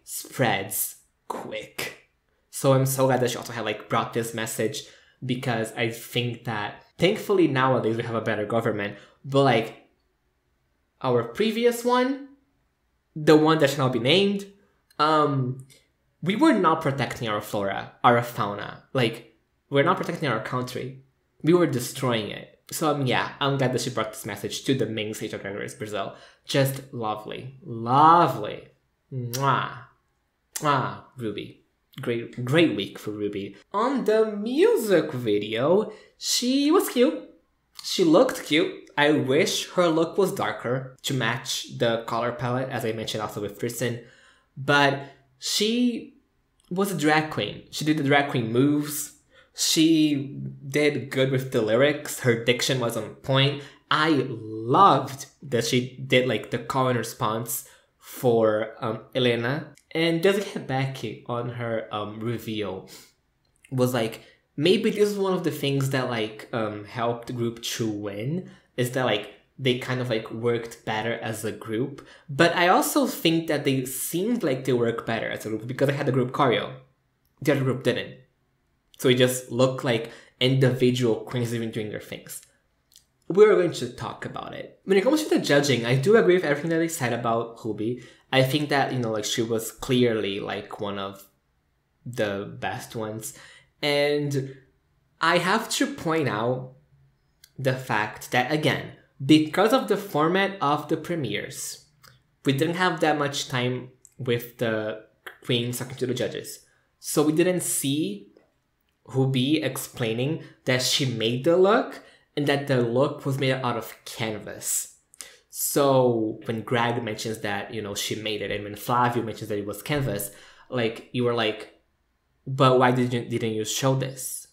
Speaker 1: spreads quick. So I'm so glad that she also had brought this message, because I think that thankfully nowadays we have a better government, but our previous one, the one that shall not be named, we were not protecting our flora, our fauna. We're not protecting our country. We were destroying it. So yeah, I'm glad that she brought this message to the main stage of Drag Race Brazil. Just lovely. Lovely. Mwah. Ah, Ruby. Great week for Ruby. On the music video, she was cute. She looked cute. I wish her look was darker to match the color palette, as I mentioned also with Tristan. But she was a drag queen. She did the drag queen moves. She did good with the lyrics. Her diction was on point. I loved that she did the call and response for Elena. And Jessica Becky on her reveal was maybe this is one of the things that helped the group to win, is that they kind of worked better as a group. But I also think that they seemed like they worked better as a group because they had the group choreo. The other group didn't. So it just looked like individual queens even doing their things. We're going to talk about it. When it comes to the judging, I do agree with everything that they said about Ruby. I think that, she was clearly one of the best ones. And I have to point out the fact that, again, because of the format of the premieres, we didn't have that much time with the queens talking to the judges. So we didn't see Ruby explaining that she made the look and that the look was made out of canvas. So when Grag mentions that, you know, she made it, and when Flavio mentions that it was canvas, like, you were like, but why didn't you show this?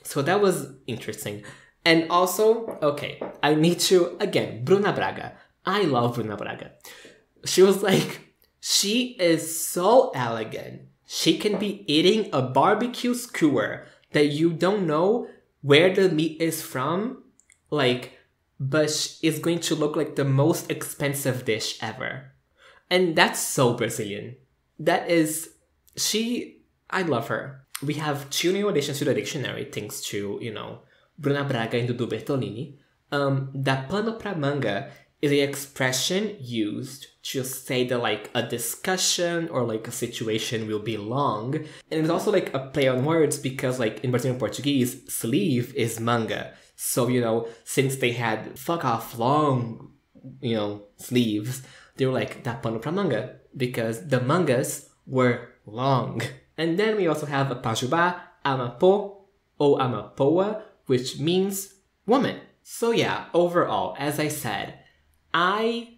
Speaker 1: So that was interesting. And also, okay, I need to, again, Bruna Braga. I love Bruna Braga. She was like, she is so elegant. She can be eating a barbecue skewer that you don't know where the meat is from, like, but it's going to look like the most expensive dish ever. And that's so Brazilian. That is, I love her. We have 2 new additions to the dictionary, thanks to, you know, Bruna Braga and Dudu Bertolini. Da pano pra manga is an expression used to say that, like, a discussion or, like, a situation will be long. And it's also, like, a play on words because, like, in Brazilian Portuguese, sleeve is manga. So, you know, since they had fuck off long, you know, sleeves, they were like, da pano pra manga, because the mangas were long. And then we also have a pajubá, amapô, ou amapoa, which means woman. So yeah, overall, as I said, I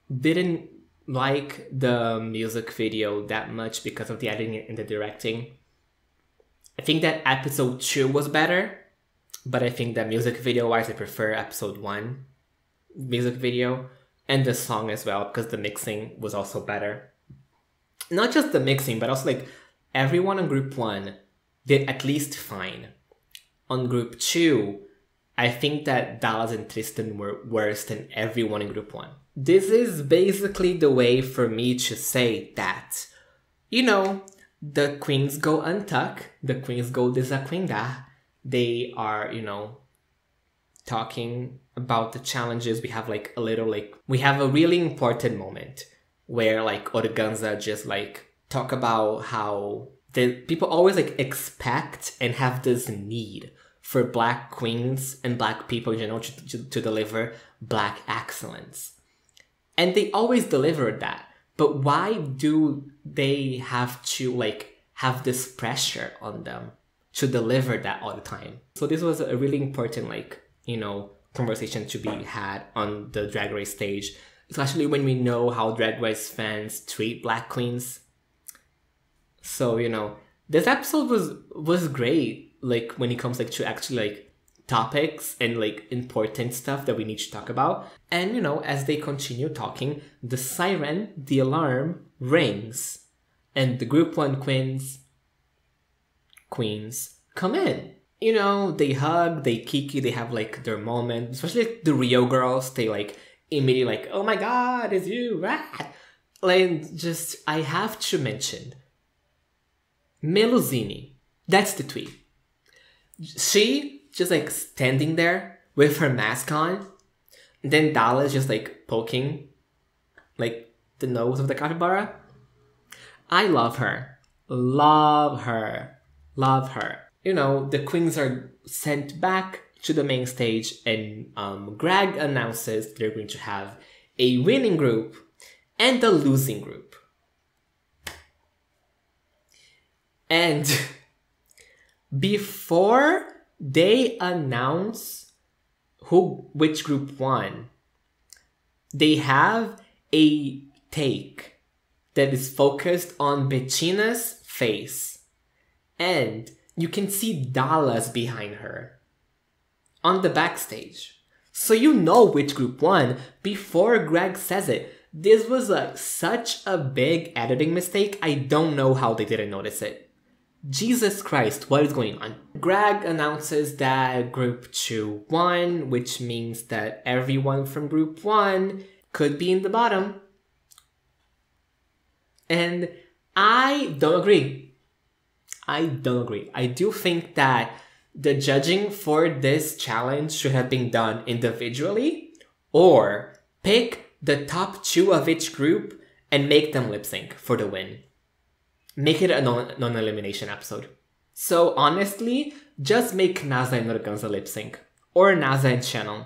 Speaker 1: didn't like the music video that much because of the editing and the directing. I think that episode 2 was better, but I think that music video-wise, I prefer episode 1 music video, and the song as well, because the mixing was also better. Not just the mixing, but also, like, everyone on group 1 did at least fine. On group 2, I think that Dallas and Tristan were worse than everyone in group 1. This is basically the way for me to say that, you know, the queens go untuck, the queens go desaquindar. They are, you know, talking about the challenges. We have, like, we have a really important moment where, like, Organza just, like, talk about how the people always, like, expect and have this need for Black queens and Black people in general to deliver Black excellence. And they always delivered that. But why do they have to, like, have this pressure on them to deliver that all the time? So this was a really important, like, you know, conversation to be had on the Drag Race stage, especially when we know how Drag Race fans treat Black queens. So, you know, this episode was great, like, when it comes, like, to actually, like, topics and, like, important stuff that we need to talk about. And, you know, as they continue talking, the siren, the alarm, rings. And the group 1 queens come in. You know, they hug, they kiki, they have, like, their moment. Especially, like, the Rio girls, they, like, immediately, like, oh my god, it's you, right? Like, just, I have to mention Melusine. That's the tweet. She just, like, standing there with her mask on. And then Dallas just, like, poking, like, the nose of the capybara. I love her. Love her. Love her. You know, the queens are sent back to the main stage, and Grag announces they're going to have a winning group and a losing group. And before they announce which group won, they have a take that is focused on Bettina's face. And you can see Dallas behind her on the backstage. So you know which group won before Greg says it. This was such a big editing mistake. I don't know how they didn't notice it. Jesus Christ, what is going on? Greg announces that Group 2 won, which means that everyone from Group 1 could be in the bottom. And I don't agree. I do think that the judging for this challenge should have been done individually, or pick the top 2 of each group and make them lip sync for the win. Make it a non-elimination episode. So honestly, just make NASA and Organza lip sync. Or NASA and Shannon.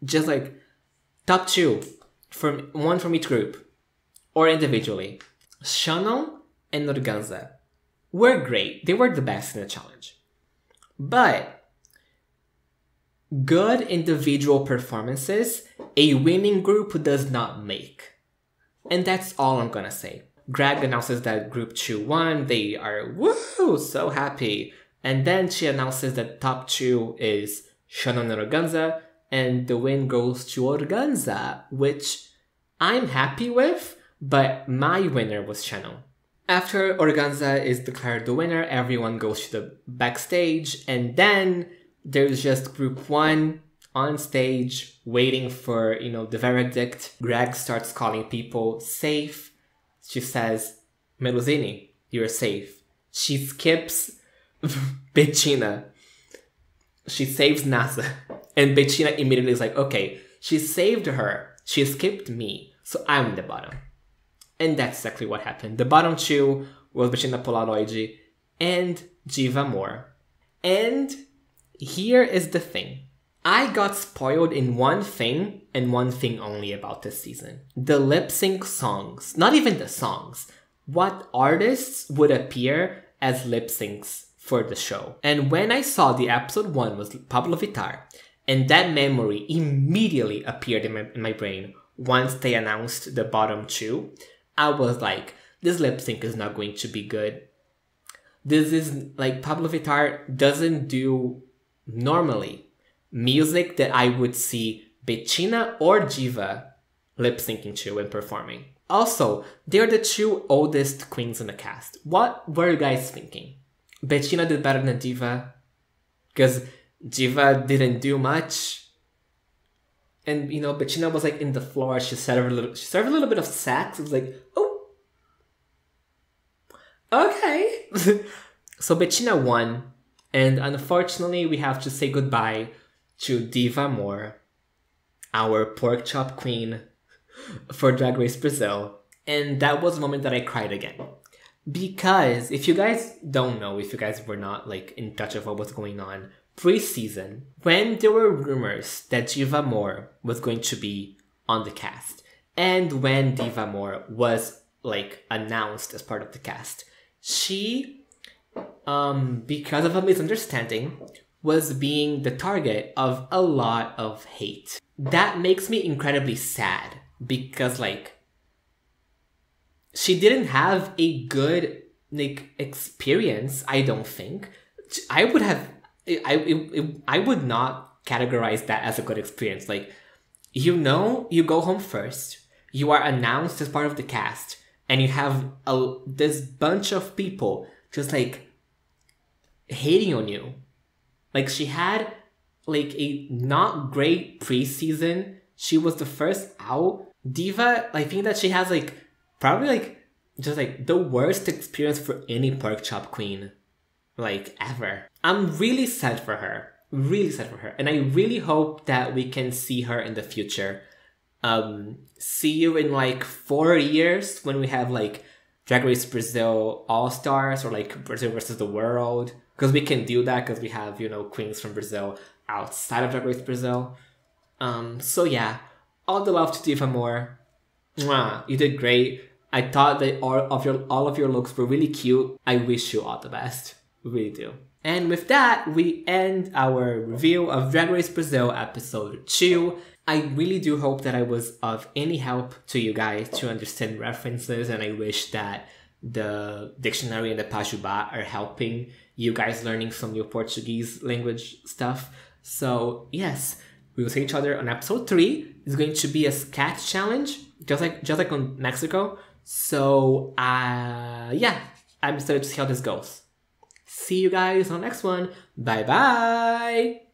Speaker 1: Just like top 2, one from each group. Or individually. Shannon and Organza were great. They were the best in the challenge. But good individual performances, a winning group does not make. And that's all I'm gonna say. Grag announces that group 2 won. They are woohoo, so happy. And then she announces that top 2 is Shannon and Organza, and the win goes to Organza, which I'm happy with, but my winner was Shannon. After Organza is declared the winner, everyone goes to the backstage, and then there's just group 1 on stage waiting for, the verdict. Greg starts calling people safe. She says, Meluzini, you're safe. She skips Bettina. She saves NASA. And Bettina immediately is like, okay, she saved her. She skipped me, so I'm in the bottom. And that's exactly what happened. The bottom 2 was Bettina Polaroid and Diva Moore. And here is the thing. I got spoiled in one thing and one thing only about this season. The lip sync songs. Not even the songs. What artists would appear as lip syncs for the show. And when I saw the episode 1 was Pablo Vittar, and that memory immediately appeared in my brain once they announced the bottom 2, I was like, this lip sync is not going to be good. This is like Pablo Vittar doesn't do normally music that I would see Bettina or Diva lip syncing to and performing. Also, they're the 2 oldest queens in the cast. What were you guys thinking? Bettina did better than Diva? Because Diva didn't do much. And, Bettina was like in the floor. She served a little bit of sax. It was like, oh, okay. So Bettina won. And unfortunately, we have to say goodbye to Diva Moore, our pork chop queen for Drag Race Brazil. And that was the moment that I cried again. Because if you guys don't know, if you guys were not in touch of what was going on, pre-season, when there were rumors that Diva Moore was going to be on the cast, and when Diva Moore was announced as part of the cast, she, because of a misunderstanding, was being the target of a lot of hate. That makes me incredibly sad because she didn't have a good experience, I don't think. I would not categorize that as a good experience. You go home first, you are announced as part of the cast, and you have this bunch of people just hating on you. She had a not great preseason. She was the first out. Diva, I think that she has probably just the worst experience for any pork chop queen ever. I'm really sad for her. Really sad for her. And I really hope that we can see her in the future. See you in 4 years when we have Drag Race Brazil All-Stars or Brazil versus the World. Because we can do that because we have, queens from Brazil outside of Drag Race Brazil. So yeah, all the love to Diva Moore. Mwah, you did great. I thought that all of your looks were really cute. I wish you all the best. We really do. And with that, we end our review of Drag Race Brazil episode 2. I really do hope that I was of any help to you guys to understand references, and I wish that the dictionary and the Pajubá are helping you guys learning some new Portuguese language stuff. So yes, we will see each other on episode 3. It's going to be a scat challenge, just like on Mexico. So yeah, I'm excited to see how this goes. See you guys on the next one. Bye bye!